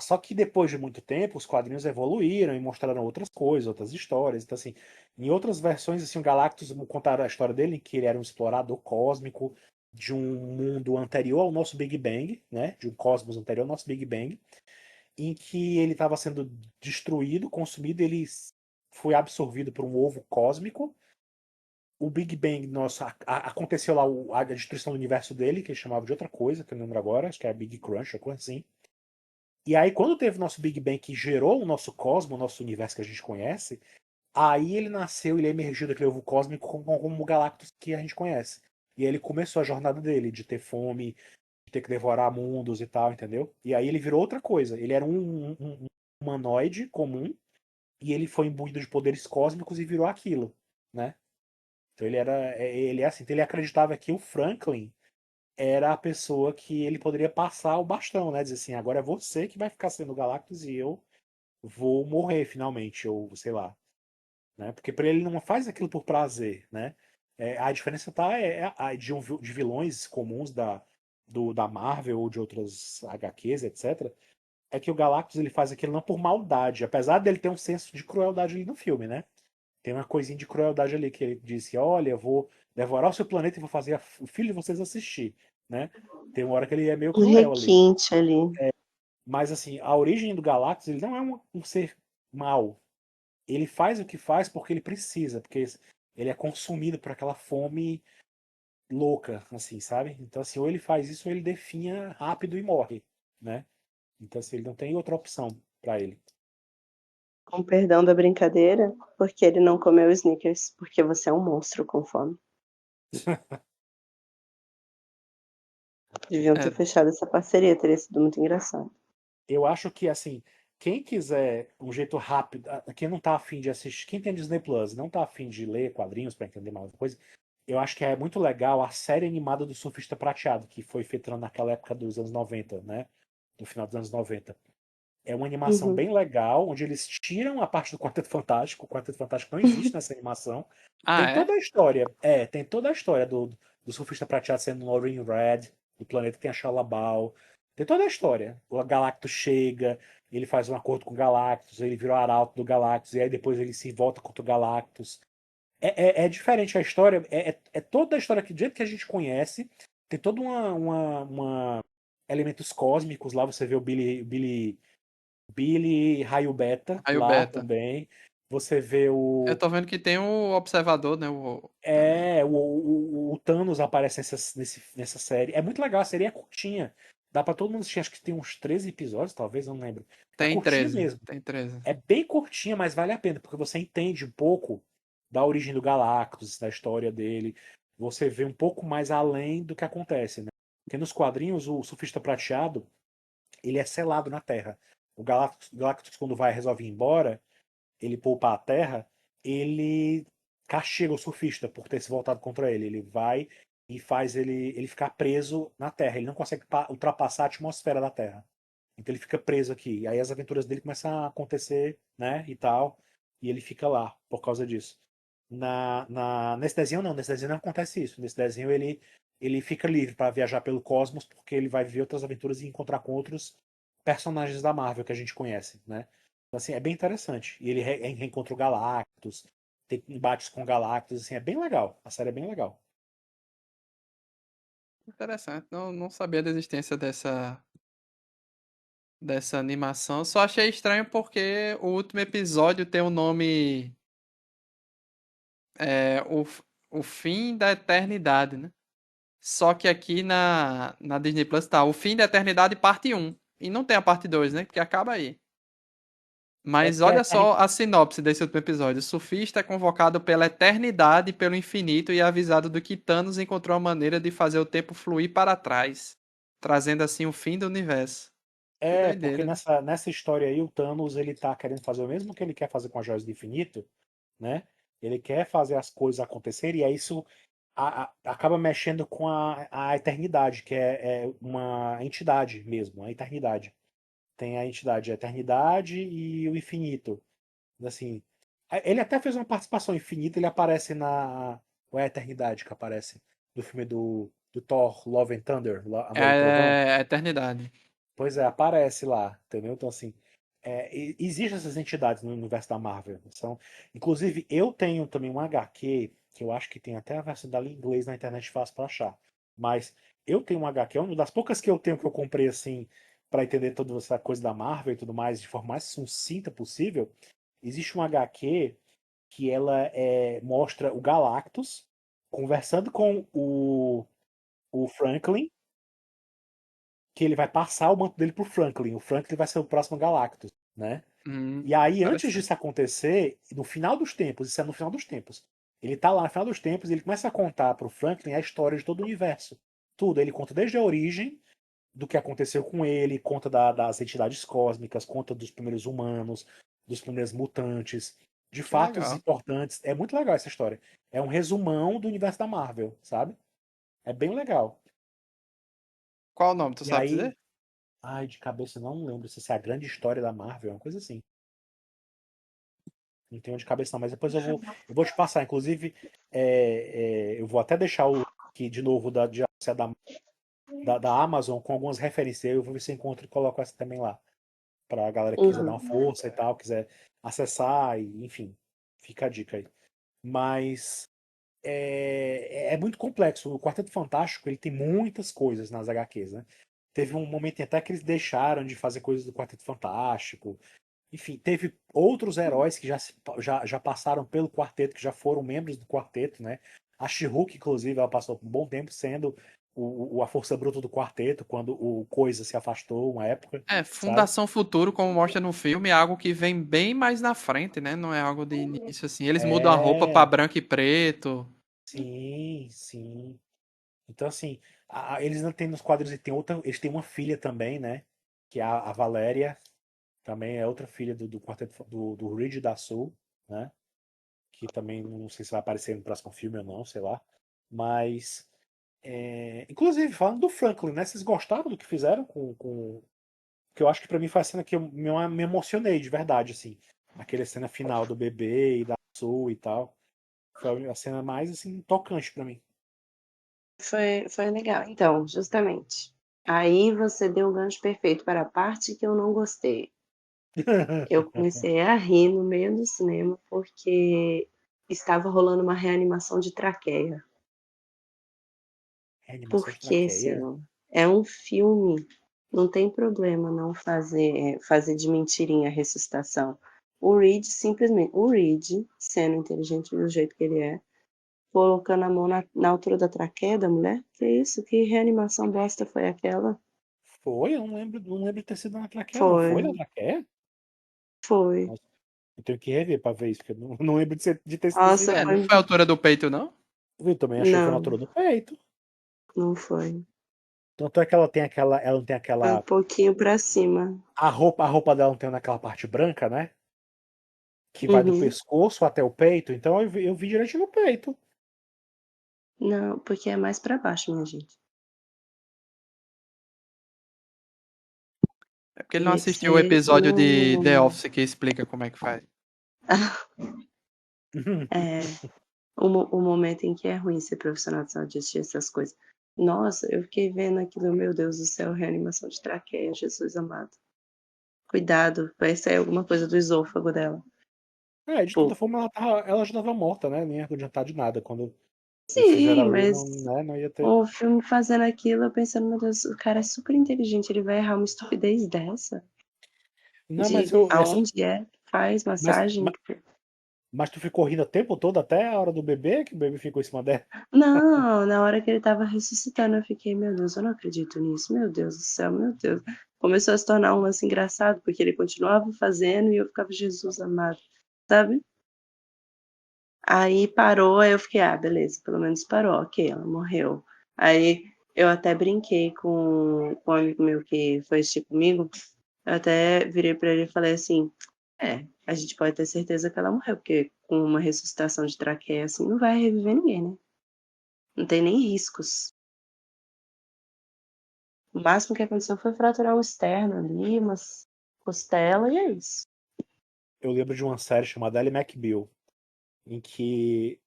Só que depois de muito tempo, os quadrinhos evoluíram e mostraram outras coisas, outras histórias. Então, assim, em outras versões, assim, o Galactus contaram a história dele, que ele era um explorador cósmico de um mundo anterior ao nosso Big Bang, né? De um cosmos anterior ao nosso Big Bang, em que ele estava sendo destruído, consumido, ele foi absorvido por um ovo cósmico. O Big Bang, nossa, aconteceu lá a destruição do universo dele, que ele chamava de outra coisa, que eu não lembro agora, acho que é Big Crunch, ou coisa assim. E aí, quando teve o nosso Big Bang que gerou o nosso cosmos, o nosso universo que a gente conhece, aí ele nasceu, ele emergiu daquele ovo cósmico como o Galactus que a gente conhece. E aí ele começou a jornada dele, de ter fome, de ter que devorar mundos e tal, entendeu? E aí ele virou outra coisa. Ele era um humanoide comum, e ele foi imbuído de poderes cósmicos e virou aquilo, né? Então ele é assim, então ele acreditava que o Franklin era a pessoa que ele poderia passar o bastão, né? Dizer assim, agora é você que vai ficar sendo o Galactus e eu vou morrer finalmente, ou sei lá, né? Porque para ele não faz aquilo por prazer, né? A diferença tá de vilões comuns da Marvel ou de outras HQs, etc. É que o Galactus ele faz aquilo não por maldade, apesar dele ter um senso de crueldade ali no filme, né? Tem uma coisinha de crueldade ali que ele disse, olha, eu vou devorar o seu planeta e vou fazer o filho de vocês assistir, né? Tem uma hora que ele é meio Um cruel ali. requinte ali. Mas assim, a origem do Galactus, ele não é um ser mau. Ele faz o que faz porque ele precisa, porque ele é consumido por aquela fome louca, assim, sabe? Então, assim, ou ele faz isso ou ele definha rápido e morre, né? Então, assim, ele não tem outra opção para ele. Com perdão da brincadeira, porque ele não comeu Snickers, porque você é um monstro com fome. Deviam ter É, fechado essa parceria, teria sido muito engraçado. Eu acho que, assim, quem quiser um jeito rápido, quem não tá afim de assistir, quem tem Disney Plus, não tá afim de ler quadrinhos para entender mais coisa, eu acho que é muito legal a série animada do Surfista Prateado, que foi feita naquela época dos anos 90, né? No final dos anos 90. É uma animação Uhum. bem legal, onde eles tiram a parte do Quarteto Fantástico. O Quarteto Fantástico não existe nessa animação. Ah, Tem é? toda a história. Tem toda a história do Surfista Prateado sendo Norrin Red, do planeta que tem a Shalabal. Tem toda a história. O Galactus chega, ele faz um acordo com o Galactus, ele vira o arauto do Galactus, e aí depois ele se volta contra o Galactus. É diferente a história, é toda a história que, do jeito que a gente conhece, tem todo elementos cósmicos lá, você vê o Billy Raio Beta Aí o lá Beta. também. Você vê Eu tô vendo que tem o Observador, né? Também. o Thanos aparece nessa série. É muito legal, a série é curtinha. Dá pra todo mundo assistir, acho que tem uns 13 episódios, talvez, não lembro. É Tem curtinha 13. mesmo. Tem 13. É bem curtinha, mas vale a pena, porque você entende um pouco da origem do Galactus, da história dele. Você vê um pouco mais além do que acontece, né? Porque nos quadrinhos, o Surfista Prateado, ele é selado na Terra. O Galactus, quando resolve ir embora, ele poupa a Terra, ele castiga o surfista por ter se voltado contra ele. Ele vai e faz ele ficar preso na Terra. Ele não consegue ultrapassar a atmosfera da Terra. Então ele fica preso aqui. E aí as aventuras dele começam a acontecer, né, e tal. E ele fica lá por causa disso. Nesse desenho não, nesse desenho não acontece isso. Nesse desenho ele fica livre para viajar pelo cosmos, porque ele vai viver outras aventuras e encontrar com outros personagens da Marvel que a gente conhece, né? Então, assim, é bem interessante. E ele reencontra o Galactus, tem embates com o Galactus, assim, é bem legal. A série é bem legal. Interessante. Não sabia da existência dessa animação. Só achei estranho porque o último episódio tem o nome. É, o Fim da Eternidade, né? Só que aqui na Disney Plus tá O Fim da Eternidade, parte um. E não tem a parte 2, né? Porque acaba aí. É Mas porque olha só a sinopse desse último episódio. O surfista é convocado pela eternidade e pelo infinito e é avisado do que Thanos encontrou a maneira de fazer o tempo fluir para trás, trazendo assim o fim do universo. Que porque doideira, né? nessa história aí o Thanos ele tá querendo fazer o mesmo que ele quer fazer com as Joias do Infinito, né? Ele quer fazer as coisas acontecerem e aí isso acaba mexendo com a eternidade, que é uma entidade mesmo, a eternidade. Tem a entidade, a eternidade e o infinito. Assim, ele até fez uma participação infinita, ele aparece ou é a eternidade que aparece do filme do Thor, Love and Thunder, Amor e Trovão? É a eternidade. Pois é, aparece lá, entendeu? Então, assim, existem essas entidades no universo da Marvel. Inclusive, eu tenho também um HQ, que eu acho que tem até a versão dela em inglês na internet fácil para achar. Mas eu tenho um HQ, é uma das poucas que eu tenho que eu comprei, assim, para entender toda essa coisa da Marvel e tudo mais de forma mais sucinta possível. Existe um HQ que ela mostra o Galactus conversando com o Franklin que ele vai passar o manto dele pro Franklin. O Franklin vai ser o próximo Galactus, né? E aí, antes Interessante. disso acontecer, no final dos tempos, isso é no final dos tempos, ele tá lá no final dos tempos e ele começa a contar pro Franklin a história de todo o universo. Tudo. Ele conta desde a origem do que aconteceu com ele, conta das entidades cósmicas, conta dos primeiros humanos, dos primeiros mutantes, de Que fatos legal. importantes. É muito legal essa história. É um resumão do universo da Marvel, sabe? É bem legal. Qual o nome, tu E sabe aí, dizer? ai, de cabeça eu não lembro se isso é a grande história da Marvel, uma coisa assim. Não tenho de cabeça não, mas depois eu vou te passar. Inclusive, eu vou até deixar o aqui de novo da Amazon com algumas referências. Eu vou ver se eu encontro e coloco essa também lá. Pra galera que quiser dar uma Uhum. força e tal, quiser acessar, e, enfim, fica a dica aí. Mas é muito complexo. O Quarteto Fantástico ele tem muitas coisas nas HQs, né? Teve um momento até que eles deixaram de fazer coisas do Quarteto Fantástico. Enfim, teve outros heróis que já passaram pelo quarteto, que já foram membros do quarteto, né? A She-Hulk, inclusive, ela passou um bom tempo sendo a força bruta do quarteto, quando o Coisa se afastou uma época, sabe? Fundação Futuro, como mostra no filme, é algo que vem bem mais na frente, né? Não é algo de início assim. Eles mudam a roupa pra É, branco e preto. sim, sim. Então, assim, eles não têm nos quadros, eles têm uma filha também, né? Que é a Valéria, também é outra filha do quarteto do Reed e da Sue, né? Que também não sei se vai aparecer no próximo filme ou não, sei lá. Mas, inclusive, falando do Franklin, né? Vocês gostaram do que fizeram com... Porque eu acho que pra mim foi a cena que eu me emocionei de verdade, assim. Aquela cena final do bebê e da Sue e tal. Foi a cena mais, assim, tocante pra mim. Foi legal. Então, justamente. Aí você deu o gancho perfeito para a parte que eu não gostei. Eu comecei a rir no meio do cinema porque estava rolando uma reanimação de traqueia. Reanimação de Porque, traqueia? assim, é um filme, não tem problema não fazer de mentirinha a ressuscitação. O Reed, sendo inteligente do jeito que ele é, colocando a mão na altura da traqueia da mulher? Que isso? Que reanimação bosta foi aquela? Foi? Eu não lembro de ter sido na traqueia, não. Foi, Foi na traqueia? foi. Nossa, eu tenho que rever pra ver isso, porque eu não lembro de ter sido assim, Nossa, É, não. não foi. foi a altura do peito, não? Eu também achei que foi na Não, altura do peito. não foi. Tanto é que ela não tem Foi um aquela, pouquinho pra cima. a roupa dela não tem naquela parte branca, né? Que vai do Uhum. pescoço até o peito, então eu vi direito no peito. Não, porque é mais pra baixo, minha gente. É porque ele não E assistiu o você episódio de The não. Office que explica como é que faz. É, o momento em que é ruim ser profissional de saúde assistir essas coisas. Nossa, eu fiquei vendo aquilo, meu Deus do céu, reanimação de traqueia, Jesus amado. Cuidado, vai sair alguma coisa do esôfago dela. De toda Pô, forma, ela já estava morta, né? Nem ia adiantar de nada. Quando eles sim, fizeram ali, mas não, né, não ia ter. o filme fazendo aquilo, eu pensando, meu Deus, o cara é super inteligente, ele vai errar uma estupidez dessa? Não, De aonde é, faz mas, massagem. mas tu ficou rindo o tempo todo até a hora do bebê, que o bebê ficou em cima dela. Não, na hora que ele tava ressuscitando, eu fiquei, meu Deus, eu não acredito nisso, meu Deus do céu, meu Deus. Começou a se tornar um lance engraçado, porque ele continuava fazendo e eu ficava, Jesus amado, sabe? Aí parou, aí eu fiquei, ah, beleza, pelo menos parou, ok, ela morreu. Aí eu até brinquei com um amigo meu que foi assistir comigo, eu até virei pra ele e falei assim, a gente pode ter certeza que ela morreu, porque com uma ressuscitação de traqueia assim, não vai reviver ninguém, né? Não tem nem riscos. O máximo que aconteceu foi fraturar o externo ali, umas costela e é isso. Eu lembro de uma série chamada Ally McBeal, em que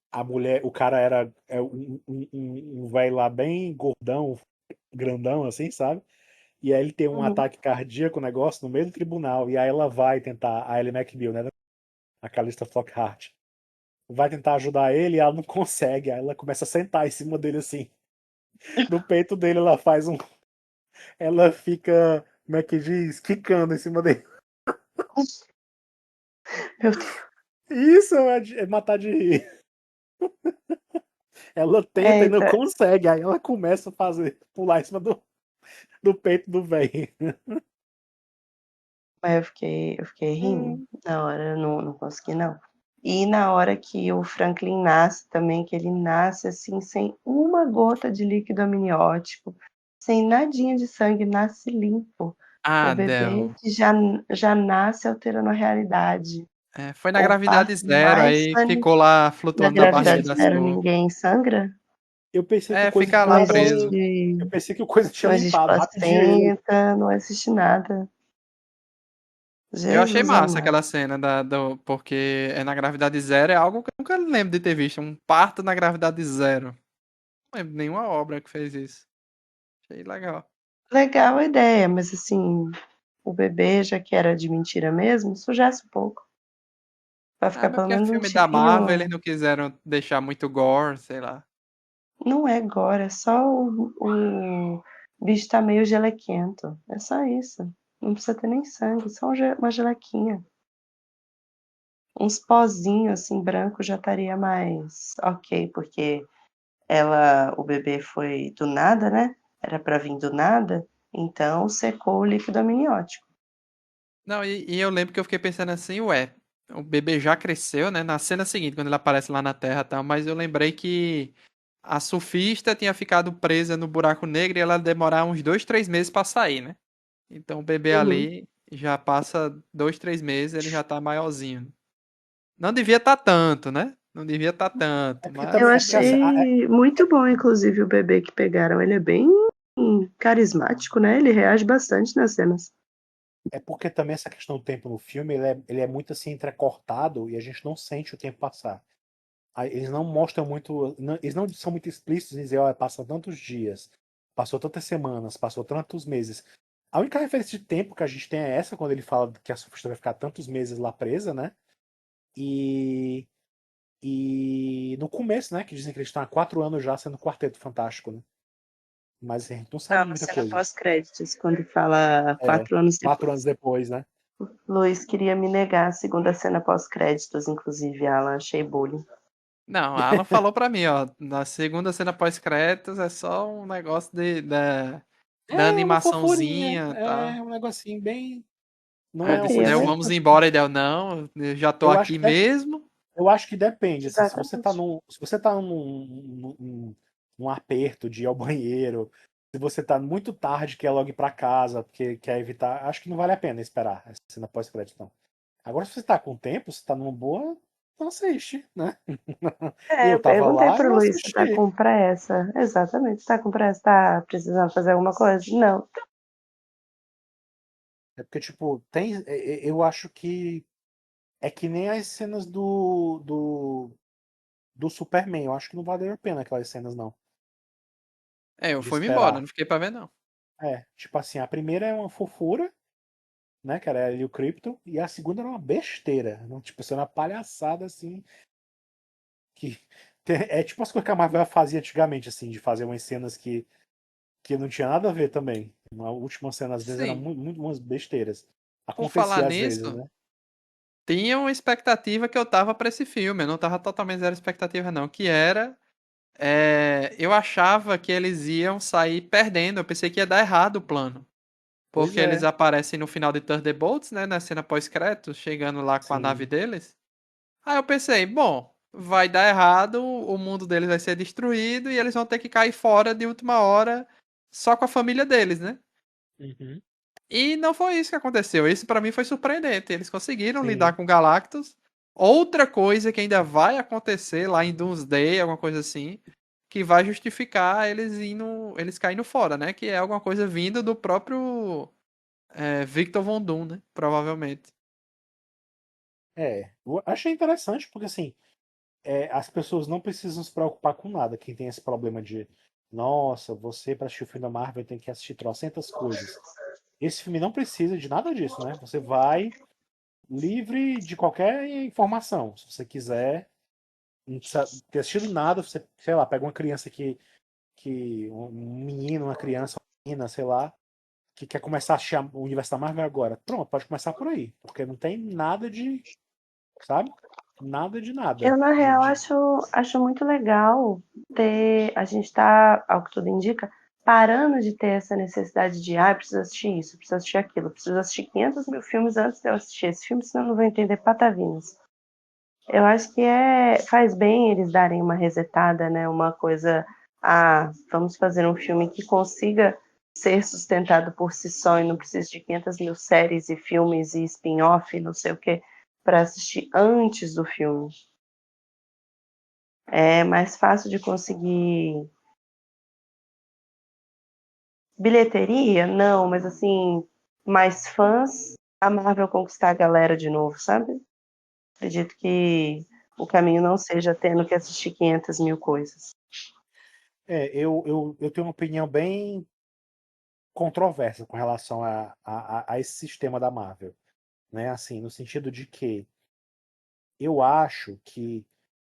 o cara era um velho lá bem gordão, grandão, assim, sabe? E aí ele tem um Uhum. ataque cardíaco, um negócio, no meio do tribunal, e aí ela vai tentar, a Ally McBeal, né? A Calista Flockhart, vai tentar ajudar ele e ela não consegue. Aí ela começa a sentar em cima dele assim. No peito dele ela faz um. Ela fica, como é que diz? Quicando em cima dele. Meu Deus. Isso é matar de rir. Ela tenta É, e não então, consegue. Aí ela começa a fazer, pular em cima do. no peito do velho. Mas eu fiquei rindo na hora, eu não consegui não. E na hora que o Franklin nasce também, que ele nasce, assim, sem uma gota de líquido amniótico, sem nadinha de sangue, nasce limpo. O Ah, bebê Del. que já nasce alterando a realidade. Foi na O gravidade parto zero, mais aí sani ficou lá Na flutuando na barriga gravidade da zero sua. ninguém sangra? Eu pensei que o coisa Fica Não lá tava. preso. existe Eu pensei que o coisa tinha não existe limpado rapidinho ele. placenta, não existe nada. Eu achei Jesus massa amado. aquela cena porque é na gravidade zero, é algo que eu nunca lembro de ter visto. Um parto na gravidade zero. Não lembro de nenhuma obra que fez isso. Achei legal. Legal a ideia, mas assim, o bebê, já que era de mentira mesmo, sujasse um pouco, pra Ah, ficar mas pelo porque é menos um filme da Marvel, eles tipinho. não quiseram deixar muito gore, sei lá. Não é gore, é só o bicho tá meio gelequento, é só isso. Não precisa ter nem sangue, só uma gelequinha. Uns pozinhos, assim, branco já estaria mais ok, porque o bebê foi do nada, né, era pra vir do nada, então secou o líquido amniótico. Não, e eu lembro que eu fiquei pensando assim, ué, o bebê já cresceu, né? Na cena seguinte, quando ele aparece lá na Terra e tal, mas eu lembrei que a surfista tinha ficado presa no buraco negro e ela ia demorar uns 2, 3 meses pra sair, né? Então o bebê Uhum. ali já passa 2, 3 meses, ele já tá maiorzinho. Não devia estar tanto, né? Não devia estar É tanto, porque Eu mas também. É porque assim, achei muito bom, inclusive, o bebê que pegaram. Ele é bem carismático, né? Ele reage bastante nas cenas. é porque também essa questão do tempo no filme ele é muito assim entrecortado e a gente não sente o tempo passar. Aí eles não mostram muito. Eles não são muito explícitos em dizer, olha, passam tantos dias, passou tantas semanas, passou tantos meses. A única referência de tempo que a gente tem é essa, quando ele fala que a surfista vai ficar tantos meses lá presa, né? E, e no começo, né? Que dizem que eles estão há 4 anos já sendo Quarteto Fantástico, né? Mas a gente não Não, sabe na muita cena coisa. pós-créditos, quando fala É, 4 anos 4 anos depois. depois, né? Luiz queria me negar a segunda cena pós-créditos, inclusive, Alan, achei bullying. não, a Alan falou pra mim, ó, na segunda cena pós-créditos é só um negócio da É uma fofurinha, animaçãozinha e tal. é um negocinho bem. Não Aí eu é uma disse, Queria coisa Del, ver? assim. vamos embora, e Del, não, eu já tô Eu acho aqui que deve, mesmo. eu acho que depende, assim, Exatamente. se você tá num aperto de ir ao banheiro, se você tá muito tarde, quer logo ir pra casa, porque quer evitar, acho que não vale a pena esperar essa cena pós-crédito, não. Agora, se você tá com tempo, se tá numa boa, não assiste, né? Eu Eu tava perguntei lá, pro eu Luiz, você tá assisti. com pressa? Exatamente, você tá com pressa? Tá precisando fazer alguma coisa? Não. É porque, tipo, eu acho que é que nem as cenas do Superman. Eu acho que não valeu a pena aquelas cenas, não. Eu De fui-me embora, esperar. não fiquei pra ver, não. Tipo assim, a primeira é uma fofura, né? Que era ali o Krypton. E a segunda era uma besteira. Não, tipo, assim, uma palhaçada, assim. Que é tipo as coisas que a Marvel fazia antigamente, assim. De fazer umas cenas que não tinha nada a ver também. Na última cena, às vezes, eram Sim, muito umas besteiras. por falar Acontecia às vezes, nisso, né? tinha uma expectativa que eu tava pra esse filme, eu não tava totalmente zero expectativa, não, que era. Eu achava que eles iam sair perdendo, eu pensei que ia dar errado o plano. Pois Porque eles é. aparecem no final de Thunderbolts, né? Na cena pós-crédito, chegando lá com a nave Sim. deles. Aí eu pensei, bom, vai dar errado, o mundo deles vai ser destruído e eles vão ter que cair fora de última hora só com a família deles, né? Uhum. E não foi isso que aconteceu. Isso pra mim foi surpreendente. Eles conseguiram lidar Sim. com Galactus. Outra coisa que ainda vai acontecer lá em Doomsday, alguma coisa assim, que vai justificar eles caindo fora, né? Que é alguma coisa vinda do próprio Victor Von Doom, né? Provavelmente. Eu achei interessante porque assim, as pessoas não precisam se preocupar com nada. Quem tem esse problema de, nossa, você para assistir o filme da Marvel tem que assistir trocentas coisas. Esse filme não precisa de nada disso, né? Você vai livre de qualquer informação. Se você quiser, não precisa ter assistido nada, você, sei lá, pega uma criança um menino, uma criança, uma menina, sei lá, que quer começar a assistir o universo da Marvel agora. Pronto, pode começar por aí, porque não tem nada de, sabe? Nada de Eu, nada. na real, acho muito legal a gente tá, ao que tudo indica, parando de ter essa necessidade de, preciso assistir isso, preciso assistir aquilo, preciso assistir 500 mil filmes antes de eu assistir esse filme, senão eu não vou entender patavinas. Eu acho que faz bem eles darem uma resetada, né? Uma coisa, vamos fazer um filme que consiga ser sustentado por si só e não precise de 500 mil séries e filmes e spin-off, não sei o que, para assistir antes do filme. É mais fácil de conseguir bilheteria? Não, mas assim, mais fãs, a Marvel conquistar a galera de novo, sabe? Acredito que o caminho não seja tendo que assistir 500 mil coisas. Eu tenho uma opinião bem controversa com relação a esse sistema da Marvel, né? Assim, no sentido de que eu acho que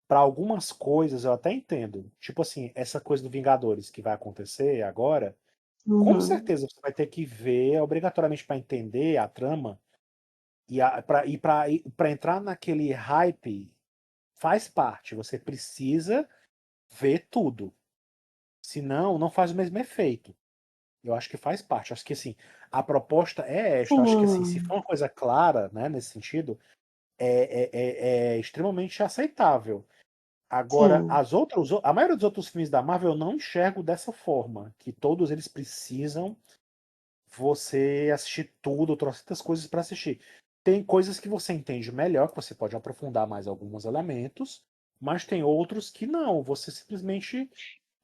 para algumas coisas eu até entendo. Tipo assim, essa coisa do Vingadores que vai acontecer agora, com Uhum. certeza você vai ter que ver obrigatoriamente para entender a trama para entrar naquele hype faz parte. Você precisa ver tudo. Senão, não faz o mesmo efeito. Eu acho que faz parte. Acho que assim, a proposta é esta. Acho que assim, se Sim, for uma coisa clara, né, nesse sentido, é extremamente aceitável. Agora, sim. a maioria dos outros filmes da Marvel eu não enxergo dessa forma, que todos eles precisam você assistir tudo, trocentas coisas para assistir. Tem coisas que você entende melhor, que você pode aprofundar mais alguns elementos, mas tem outros que não. Você simplesmente.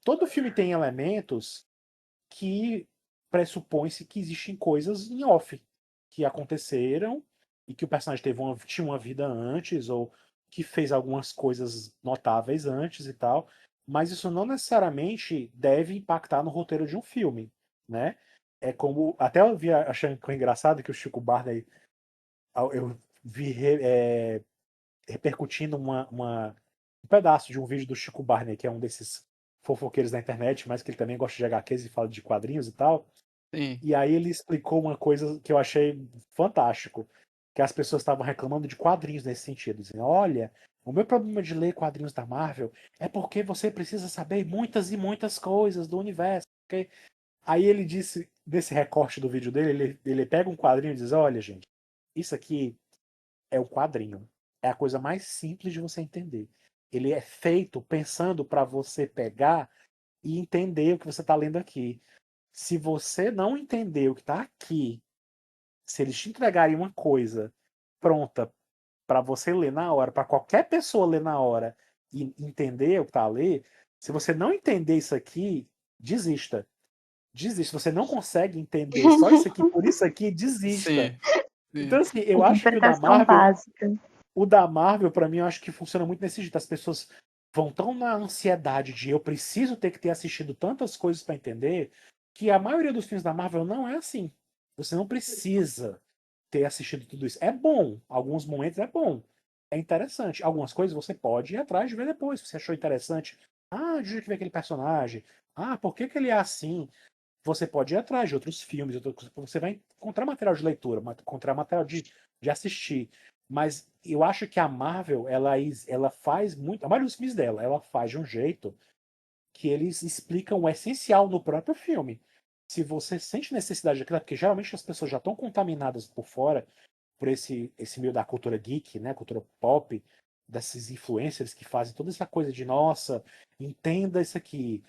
Todo filme tem elementos que pressupõe-se que existem coisas em off que aconteceram e que o personagem tinha uma vida antes ou que fez algumas coisas notáveis antes e tal, mas isso não necessariamente deve impactar no roteiro de um filme, né? É como até eu vi achando que foi engraçado que o Chico Barney eu vi repercutindo um pedaço de um vídeo do Chico Barney, que é um desses fofoqueiros da internet, mas que ele também gosta de HQs e fala de quadrinhos e tal. Sim. E aí ele explicou uma coisa que eu achei fantástico, que as pessoas estavam reclamando de quadrinhos nesse sentido, dizendo, olha, o meu problema de ler quadrinhos da Marvel é porque você precisa saber muitas e muitas coisas do universo. Okay? Aí ele disse, nesse recorte do vídeo dele, ele pega um quadrinho e diz, olha, gente, isso aqui é o quadrinho. É a coisa mais simples de você entender. Ele é feito pensando para você pegar e entender o que você está lendo aqui. Se você não entender o que está aqui, se eles te entregarem uma coisa pronta para você ler na hora, para qualquer pessoa ler na hora e entender o que está a ler, se você não entender isso aqui, desista. Desista. Se você não consegue entender só isso aqui por isso aqui, desista. Sim. Então, Sim. assim, eu acho que Interpretação básica. O da Marvel, pra mim, eu acho que funciona muito nesse jeito. As pessoas vão tão na ansiedade de eu preciso ter que ter assistido tantas coisas pra entender, que a maioria dos filmes da Marvel não é assim. Você não precisa ter assistido tudo isso. É bom, alguns momentos é bom. É interessante. Algumas coisas você pode ir atrás de ver depois. Se você achou interessante. Deixa eu ver aquele personagem. Por que que ele é assim? Você pode ir atrás de outros filmes, você vai encontrar material de leitura, encontrar material de assistir. Mas eu acho que a Marvel, ela faz muito. A maioria dos filmes dela, ela faz de um jeito que eles explicam o essencial no próprio filme. Se você sente necessidade daquilo, porque geralmente as pessoas já estão contaminadas por fora por esse meio da cultura geek, né, cultura pop, desses influencers que fazem toda essa coisa de nossa, entenda isso aqui,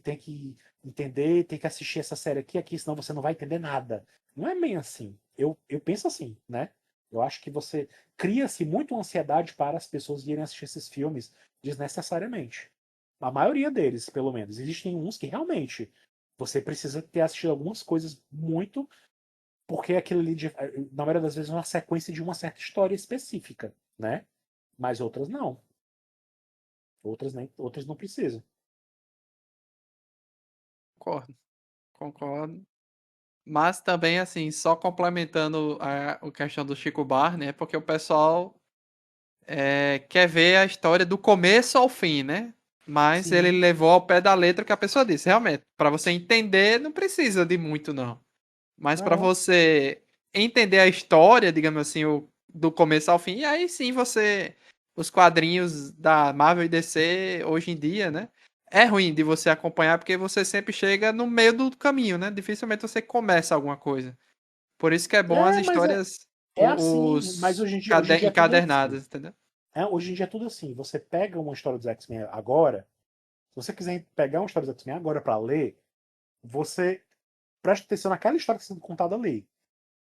tem que entender, tem que assistir essa série aqui, senão você não vai entender nada. Não é bem assim. Eu penso assim, né? Eu acho que você cria-se muito ansiedade para as pessoas irem assistir esses filmes desnecessariamente. A maioria deles, pelo menos. Existem uns que realmente você precisa ter assistido algumas coisas muito, porque aquilo ali, na maioria das vezes, é uma sequência de uma certa história específica, né? Mas outras não. Outras não precisam. Concordo. Concordo. Mas também, assim, só complementando a questão do Chico Bar, né? Porque o pessoal quer ver a história do começo ao fim, né? Mas ele Sim. levou ao pé da letra o que a pessoa disse. Realmente, para você entender, não precisa de muito, não. Mas para É. você entender a história, digamos assim, do começo ao fim, e aí sim você. Os quadrinhos da Marvel e DC hoje em dia, né? é ruim de você acompanhar porque você sempre chega no meio do caminho, né? Dificilmente você começa alguma coisa. Por isso que é bom as É, mas histórias é assim, mas hoje em dia é tudo assim. encadernadas, entendeu? Hoje em dia é tudo assim. Você pega uma história dos X-Men agora, se você quiser pegar uma história dos X-Men agora para ler, você presta atenção naquela história que está sendo contada ali.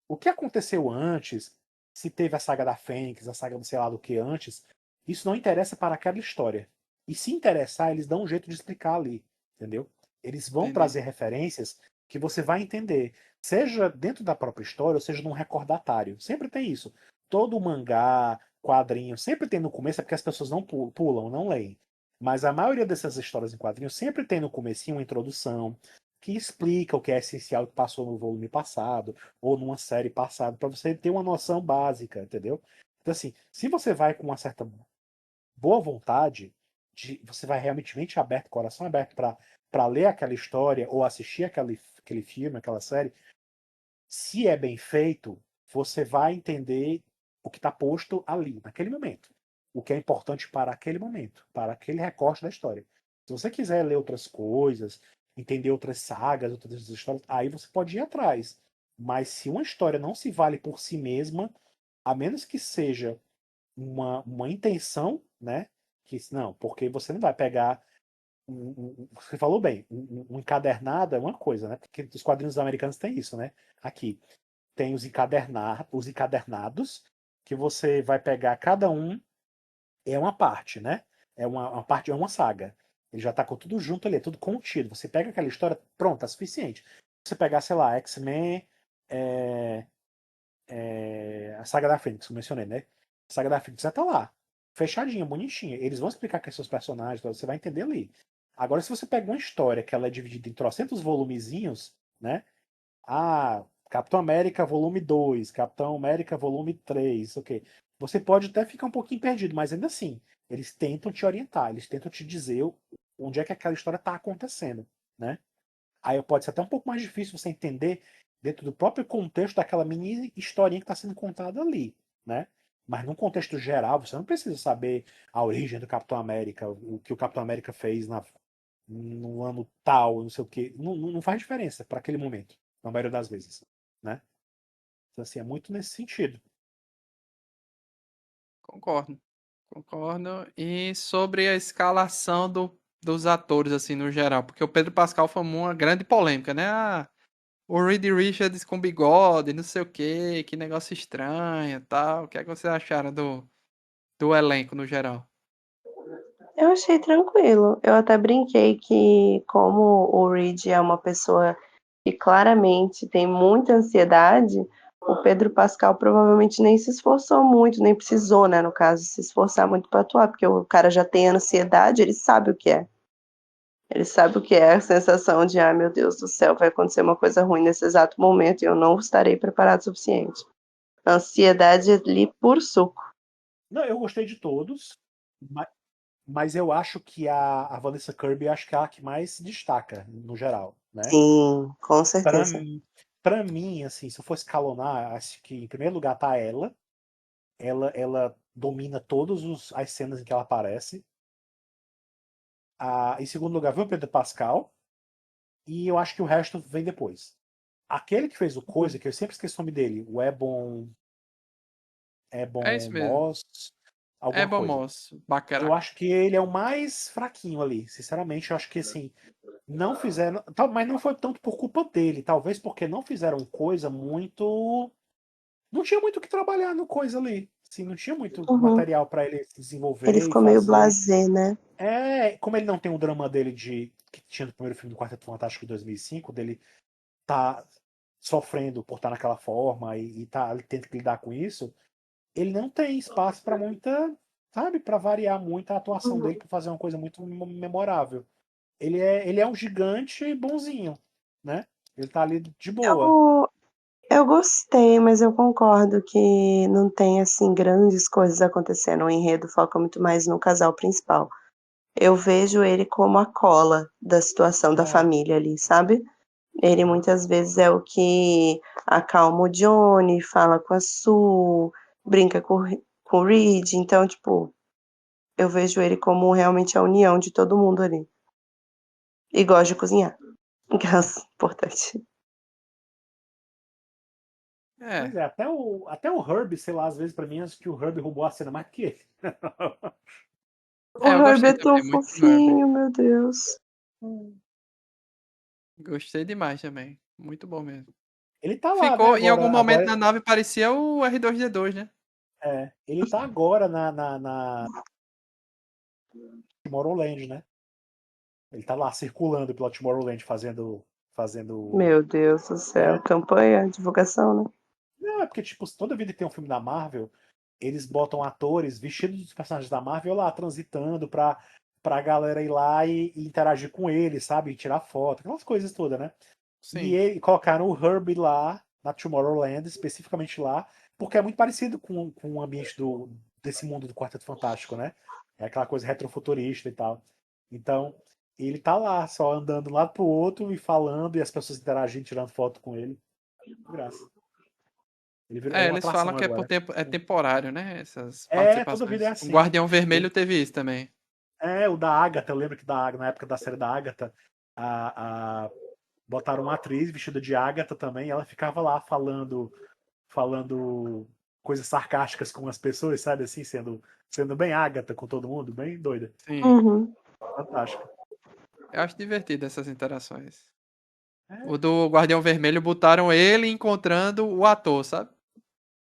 O que aconteceu antes, se teve a saga da Fênix, a saga do sei lá do que antes, isso não interessa para aquela história. E se interessar, eles dão um jeito de explicar ali, entendeu? Eles vão Entendi. trazer referências que você vai entender, seja dentro da própria história, ou seja num recordatário. Sempre tem isso. Todo mangá, quadrinho, sempre tem no começo, é porque as pessoas não pulam, não leem. Mas a maioria dessas histórias em quadrinhos sempre tem no comecinho uma introdução que explica o que é essencial que passou no volume passado ou numa série passada, para você ter uma noção básica, entendeu? Então, assim, se você vai com uma certa boa vontade, você vai realmente mente aberto, coração aberto para ler aquela história ou assistir aquele filme, aquela série, se é bem feito, você vai entender o que está posto ali, naquele momento. O que é importante para aquele momento, para aquele recorte da história. Se você quiser ler outras coisas, entender outras sagas, outras histórias, aí você pode ir atrás. Mas se uma história não se vale por si mesma, a menos que seja uma intenção, né? Que não, porque você não vai pegar. Você falou bem, um encadernado é uma coisa, né? Porque os quadrinhos americanos têm isso, né? Aqui tem os encadernados, que você vai pegar cada um, é uma parte, né? Uma parte, é uma saga. Ele já tá com tudo junto ali, é tudo contido. Você pega aquela história, pronto, é suficiente. Você pegar, sei lá, X-Men, é, a saga da Fênix, que eu mencionei, né? A saga da Fênix já tá lá, fechadinha, bonitinha. Eles vão explicar quem são os personagens, você vai entender ali. Agora, se você pega uma história que ela é dividida em trocentos volumezinhos, né? Ah, Capitão América volume 2, Capitão América volume 3, ok. Você pode até ficar um pouquinho perdido, mas ainda assim, eles tentam te orientar, eles tentam te dizer onde é que aquela história está acontecendo, né? Aí pode ser até um pouco mais difícil você entender dentro do próprio contexto daquela mini historinha que está sendo contada ali, né? Mas num contexto geral, você não precisa saber a origem do Capitão América, o que o Capitão América fez no ano tal, não sei o quê. Não faz diferença para aquele momento, na maioria das vezes, né? Então, assim, é muito nesse sentido. Concordo. Concordo. E sobre a escalação dos atores, assim, no geral, porque o Pedro Pascal foi uma grande polêmica, né? Ah, o Reed Richards com bigode, não sei o quê, que negócio estranho e tal. O que é que vocês acharam do elenco no geral? Eu achei tranquilo. Eu até brinquei que, como o Reed é uma pessoa que claramente tem muita ansiedade, o Pedro Pascal provavelmente nem se esforçou muito, nem precisou, né, no caso, se esforçar muito para atuar, porque o cara já tem ansiedade, ele sabe o que é. Ele sabe o que é a sensação de, ah, meu Deus do céu, vai acontecer uma coisa ruim nesse exato momento e eu não estarei preparado o suficiente. Ansiedade ali por suco. Não, eu gostei de todos, mas eu acho que a Vanessa Kirby acho que é a que mais se destaca, no geral, né? Sim, com Para certeza. para mim, assim, se eu for escalonar, acho que em primeiro lugar tá ela. Ela domina todas as cenas em que ela aparece. Em segundo lugar, vem o Pedro Pascal. E eu acho que o resto vem depois. Aquele que fez o Coisa, que eu sempre esqueço o nome dele, o É Ebon isso mesmo. Moss, É alguma bom, coisa. moço. Eu Bacana. acho que ele é o mais fraquinho ali. Sinceramente, eu acho que assim, não fizeram. Mas não foi tanto por culpa dele. Talvez porque não fizeram coisa muito. Não tinha muito o que trabalhar no coisa ali. Assim, não tinha muito Uhum. material para ele se Ele desenvolver e ficou meio fazer. blasé, né? Como ele não tem o drama dele de que tinha no primeiro filme do Quarteto Fantástico de 2005, dele tá sofrendo por estar naquela forma e tá, ele tenta lidar com isso, ele não tem espaço para muita, sabe, para variar muito a atuação dele Uhum. para fazer uma coisa muito memorável. Ele é um gigante bonzinho, né? Ele tá ali de boa. Eu, eu gostei, mas eu concordo que não tem, assim, grandes coisas acontecendo. O enredo foca muito mais no casal principal. Eu vejo ele como a cola da situação da É, família ali, sabe? Ele uhum. muitas vezes é o que acalma o Johnny, fala com a Sue, brinca com o Reed. Então, tipo, eu vejo ele como realmente a união de todo mundo ali. E gosto de cozinhar. Que é importante. Pois É, é, até o Herbie, sei lá, às vezes pra mim, acho que o Herbie roubou a cena mais que ele. O eu Herbie gostei é tão também muito do Herbie. fofinho, meu Deus. Gostei demais também. Muito bom mesmo. Ele tá lá, né, Ficou, em algum agora, momento na nave parecia o R2D2, né? ele tá agora na Tomorrowland, né? Ele tá lá circulando pela Tomorrowland fazendo. Meu Deus do céu. É, Campanha, divulgação, né? não, é porque, tipo, toda vida que tem um filme da Marvel, eles botam atores vestidos dos personagens da Marvel lá, transitando pra galera ir lá e interagir com eles, sabe? E tirar foto, aquelas coisas todas, né? E Sim. colocaram o Herbie lá, na Tomorrowland, especificamente lá, porque é muito parecido com o ambiente desse mundo do Quarteto Fantástico, né? É aquela coisa retrofuturista e tal. Então, ele tá lá, só andando de um lado pro outro e falando, e as pessoas interagindo, tirando foto com ele. Graça. É uma Eles falam atração que é por agora. tempo, é temporário, né? Essas Toda vida é participações. O assim. Guardião O, Vermelho teve isso também. o da Agatha, eu lembro que na época da série da Agatha, botaram uma atriz vestida de Agatha também, e ela ficava lá falando coisas sarcásticas com as pessoas, sabe assim, sendo bem Agatha com todo mundo, bem doida. Sim. Uhum. Fantástico. Eu acho divertido essas interações. O É, do Guardião Vermelho botaram ele encontrando o ator, sabe?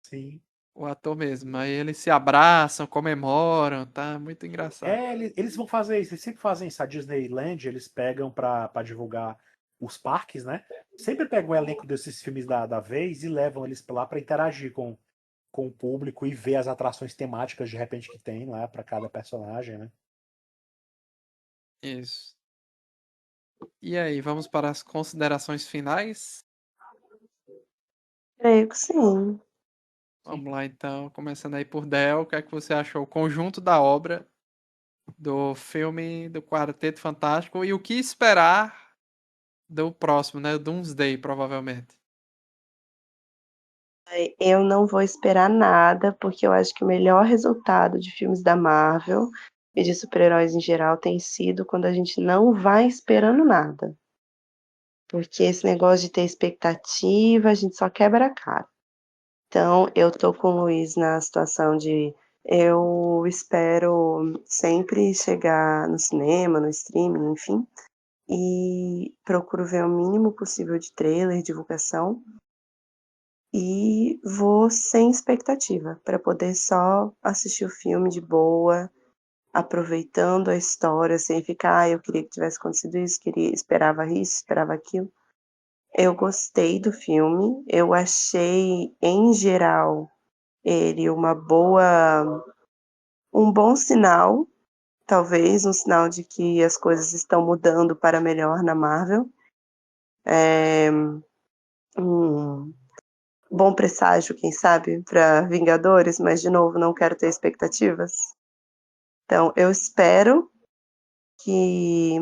sim. O ator mesmo. Aí eles se abraçam, comemoram, tá muito engraçado. Eles vão fazer isso, eles sempre fazem isso. A Disneyland, eles pegam pra divulgar os parques, né? Sempre pegam o elenco desses filmes da vez e levam eles lá pra interagir com o público e ver as atrações temáticas de repente que tem lá pra cada personagem, né? Isso. E aí, vamos para as considerações finais? Creio que sim. Sim. Vamos lá então, começando aí por Del, o que é que você achou? O conjunto da obra do filme do Quarteto Fantástico e o que esperar do próximo, né? O Doomsday, provavelmente. Eu não vou esperar nada, porque eu acho que o melhor resultado de filmes da Marvel e de super-heróis em geral tem sido quando a gente não vai esperando nada. Porque esse negócio de ter expectativa, a gente só quebra a cara. Então, eu tô com o Luiz na situação de eu espero sempre chegar no cinema, no streaming, enfim, e procuro ver o mínimo possível de trailer, divulgação, e vou sem expectativa, para poder só assistir o filme de boa, aproveitando a história, sem ficar, eu queria que tivesse acontecido isso, queria, esperava isso, esperava aquilo. Eu gostei do filme, eu achei, em geral, ele um bom sinal, talvez, um sinal de que as coisas estão mudando para melhor na Marvel. Um bom presságio, quem sabe, para Vingadores, mas de novo, não quero ter expectativas. Então, eu espero que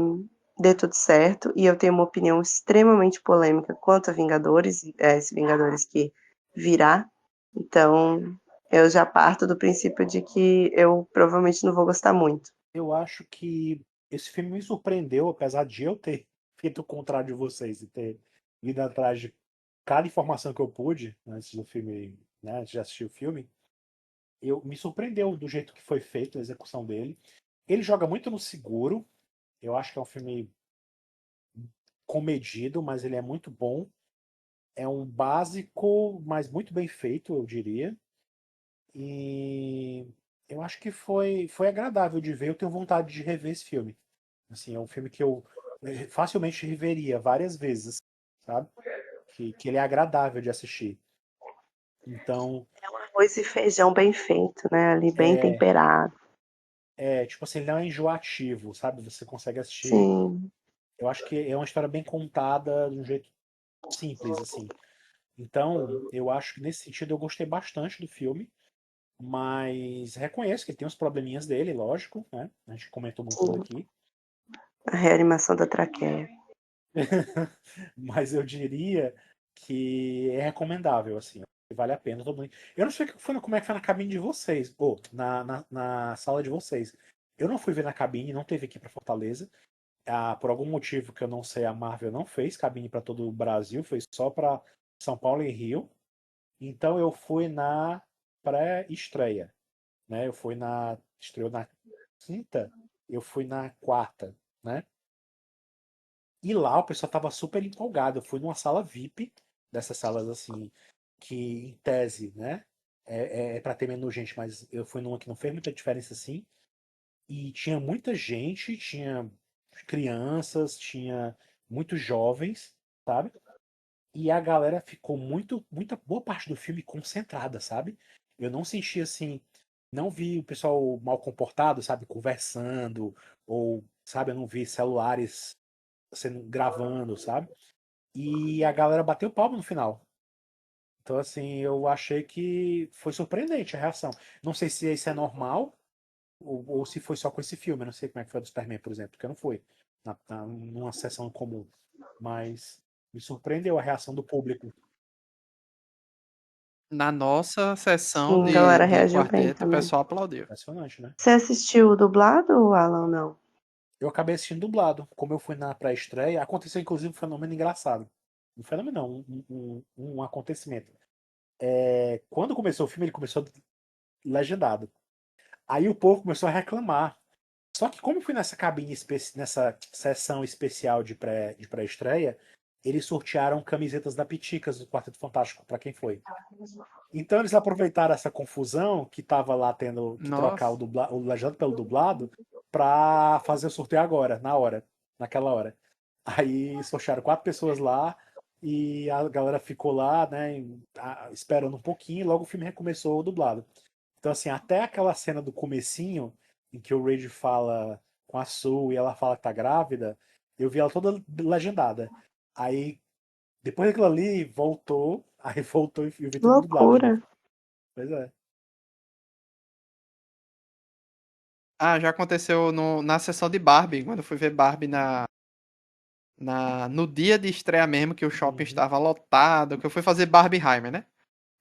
dê tudo certo, e eu tenho uma opinião extremamente polêmica quanto a Vingadores, esse Vingadores que virá. Então, eu já parto do princípio de que eu provavelmente não vou gostar muito. Eu acho que esse filme me surpreendeu, apesar de eu ter feito o contrário de vocês e ter ido atrás de cada informação que eu pude antes do filme, né, antes de assistir o filme. Me surpreendeu do jeito que foi feito a execução dele. Ele joga muito no seguro. Eu acho que é um filme comedido, mas ele é muito bom. É um básico, mas muito bem feito, eu diria. E eu acho que foi agradável de ver. Eu tenho vontade de rever esse filme. Assim, é um filme que eu facilmente reveria várias vezes, sabe? Que ele é agradável de assistir. Então, Arroz e feijão bem feito, né? Ali bem é, temperado. tipo assim, ele não é enjoativo, sabe? Você consegue assistir. Sim. Eu acho que é uma história bem contada de um jeito simples, assim. Então, eu acho que nesse sentido eu gostei bastante do filme, mas reconheço que ele tem os probleminhas dele, lógico, né? A gente comentou muito Sim. daqui. A reanimação da traqueia. Mas eu diria que é recomendável, assim. Vale a pena todo mundo. Eu não sei como é que foi na cabine de vocês, ou na sala de vocês. Eu não fui ver na cabine, não teve aqui para Fortaleza, Por algum motivo que eu não sei, a Marvel não fez cabine para todo o Brasil, fez só para São Paulo e Rio. Então eu fui na pré-estreia, né? Estreou na quinta, eu fui na quarta, né? E lá o pessoal tava super empolgado. Eu fui numa sala VIP, dessas salas assim, que em tese, né? É para ter menos gente, mas eu fui numa que não fez muita diferença assim. E tinha muita gente, tinha crianças, tinha muitos jovens, sabe? E a galera ficou muita boa parte do filme concentrada, sabe? Eu não senti assim, não vi o pessoal mal comportado, sabe, conversando, ou, sabe, eu não vi celulares sendo gravando, sabe? E a galera bateu palma no final. Então, assim, eu achei que foi surpreendente a reação. Não sei se isso é normal ou se foi só com esse filme. Eu não sei como é que foi do Superman, por exemplo, porque não foi numa sessão comum. Mas me surpreendeu a reação do público. Na nossa sessão Sim, a galera de reagiu bem quarteto, o também. pessoal aplaudiu. Impressionante, né? Você assistiu o dublado, Alan, não? Eu acabei assistindo dublado. Como eu fui na pré-estreia, aconteceu inclusive um fenômeno engraçado. Um fenômeno não, um acontecimento. Quando começou o filme, ele começou legendado. Aí o povo começou a reclamar. Só que como eu fui nessa cabine, nessa sessão especial de pré-estreia, eles sortearam camisetas da Piticas do Quarteto Fantástico para quem foi. Então eles aproveitaram essa confusão que tava lá tendo que trocar Nossa. o legendado pelo dublado para fazer o sorteio agora, na hora, naquela hora. Aí sortearam 4 pessoas lá e a galera ficou lá, né, esperando um pouquinho, e logo o filme recomeçou o dublado. Então assim, até aquela cena do comecinho em que o Reed fala com a Sue e ela fala que tá grávida, eu vi ela toda legendada. Aí depois daquilo ali, voltou, aí voltou e eu vi tudo dublado de Loucura. novo. Pois é. Ah, já aconteceu na sessão de Barbie, quando eu fui ver Barbie no dia de estreia mesmo, que o shopping Uhum. estava lotado, que eu fui fazer Barbieheimer, né?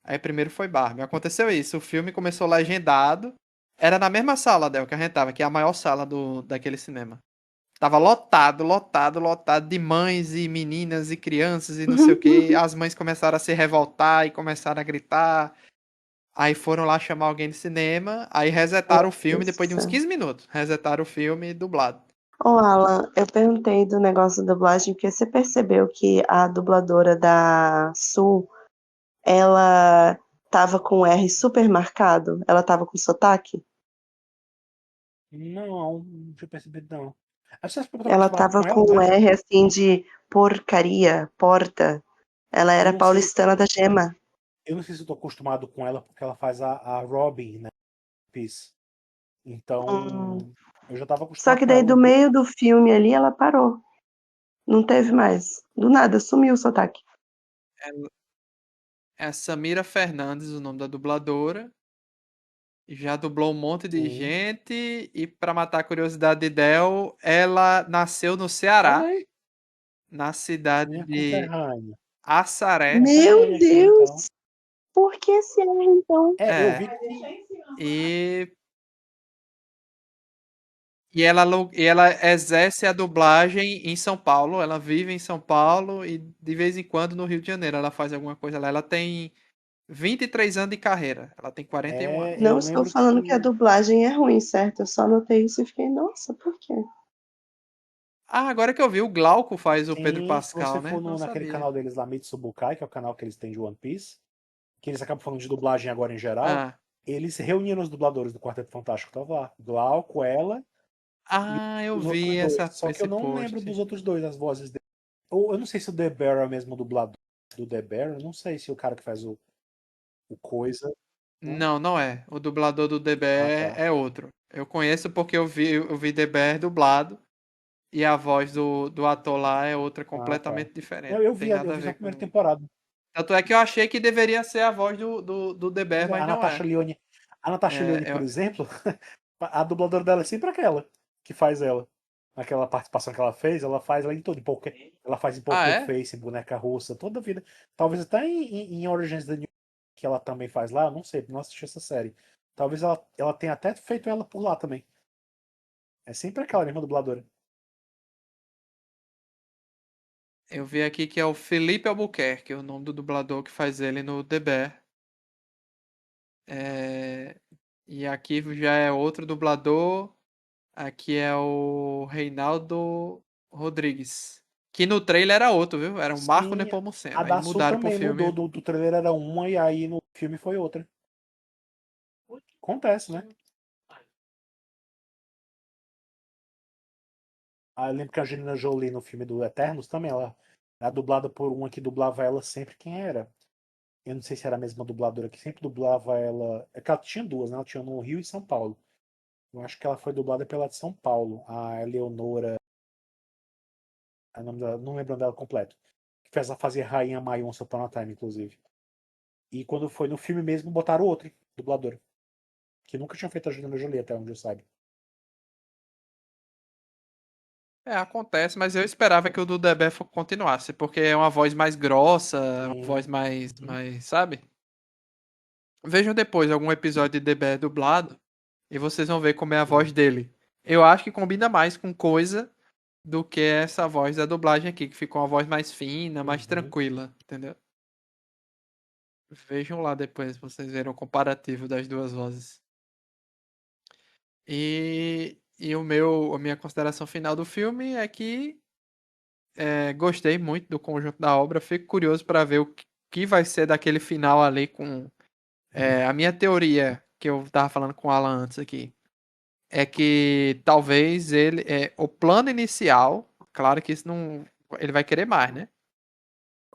Aí primeiro foi Barbie. Aconteceu isso, o filme começou legendado. Era na mesma sala, Del, que a gente tava, que é a maior sala daquele cinema. Tava lotado, lotado, lotado de mães e meninas e crianças e não sei o que. As mães começaram a se revoltar e começaram a gritar. Aí foram lá chamar alguém de cinema, aí resetaram o filme depois de uns Nossa. 15 minutos. Resetaram o filme dublado. Ô, Alan, eu perguntei do negócio da dublagem, porque você percebeu que a dubladora da Sul, ela tava com o R super marcado? Ela tava com sotaque? Não tinha percebido, não. Acho que você tá Ela acostumado tava com ela, com um né? R assim de porcaria, porta. Ela Eu era não sei, paulistana da Gema. eu não sei se eu tô acostumado com ela porque ela faz a Robin, né? Peace. Hum. Então, eu já tava Só acostumado que com daí ela. do meio do filme ali ela parou. Não teve mais. Do nada, sumiu o sotaque. É a Samira Fernandes, o nome da dubladora. Já dublou um monte de Sim. gente. E pra matar a curiosidade de Del, ela nasceu no Olha Ceará, aí, na cidade minha de conterrânea. Assaré. Meu Conterrânea aqui, então. Deus! Por que esse R então? Eu É. vi que. E e ela exerce a dublagem em São Paulo. Ela vive em São Paulo e de vez em quando no Rio de Janeiro ela faz alguma coisa lá. Ela tem 23 anos de carreira. Ela tem 41 anos. Não Eu estou lembro falando que a que. dublagem é ruim, certo? Eu só notei isso e fiquei, nossa, por quê? Ah, agora que eu vi, o Glauco faz o Pedro Sim, se você Pascal, né? for Não naquele sabia. canal deles lá, Mitsubukai, que é o canal que eles têm de One Piece, que eles acabam falando de dublagem agora em geral, Ah, eles reuniram os dubladores do Quarteto Fantástico. Tava lá. Glauco, ela e ah, eu os outros vi dois. Só que eu esse não lembro post. dos outros dois, as vozes dele. Ou eu não sei se o The Bear é o mesmo dublador do The Bear. Eu não sei se o cara que faz o coisa. Não? Não, não é. O dublador do Ah, DBR tá. é outro. Eu conheço porque eu vi DBR dublado e a voz do ator lá é outra Ah, tá. completamente diferente. Eu, eu Não tem vi, eu nada a vi só a ver primeira com. temporada. Tanto é que eu achei que deveria ser a voz do Pois DBR, é, mas não é. A Natasha É, Lyonne, por é- exemplo, a dubladora dela é sempre aquela que faz ela. Aquela participação que ela faz ela em tudo. Ela faz em Ah, Poker é? Face, em Boneca Russa, toda a vida. Talvez até em Origins da New que ela também faz lá, eu não sei, não assisti essa série. Talvez ela tenha até feito ela por lá também. É sempre aquela mesma dubladora. Eu vi aqui que é o Felipe Albuquerque, o nome do dublador que faz ele no The Bear. E aqui já é outro dublador. Aqui é o Reinaldo Rodrigues. Que no trailer era outro, viu? Era o Marco Sim, a Nepomuceno. Aí da Sul mudaram pro também mudou. filme. Do trailer era uma e aí no filme foi outra. Acontece, né? Ah, eu lembro que a Angelina Jolie no filme do Eternos também, ela era dublada por uma que dublava ela sempre. Quem era? Eu não sei se era a mesma dubladora que sempre dublava ela. É que ela tinha duas, né? Ela tinha no Rio e São Paulo. Eu acho que ela foi dublada pela de São Paulo, a Eleonora. O nome dela, não lembro o nome dela completo. Que fez a fazer Rainha Mai Once Upon a Time, inclusive. E quando foi no filme mesmo, botaram outro dublador. Que nunca tinha feito a Angelina Jolie, até onde eu saiba. Acontece, mas eu esperava que o do The Bear continuasse, porque é uma voz mais grossa, uma Sim. voz mais, Uhum. sabe? Vejam depois algum episódio de The Bear dublado e vocês vão ver como é a voz Sim. dele. Eu acho que combina mais com coisa do que essa voz da dublagem aqui, que ficou uma voz mais fina, mais Uhum. tranquila, entendeu? Vejam lá depois, vocês verem o comparativo das duas vozes. E a minha consideração final do filme é que gostei muito do conjunto da obra. Fico curioso para ver o que vai ser daquele final ali com a minha teoria que eu tava falando com o Alan antes aqui. É que talvez o plano inicial, claro que isso não, ele vai querer mais, né?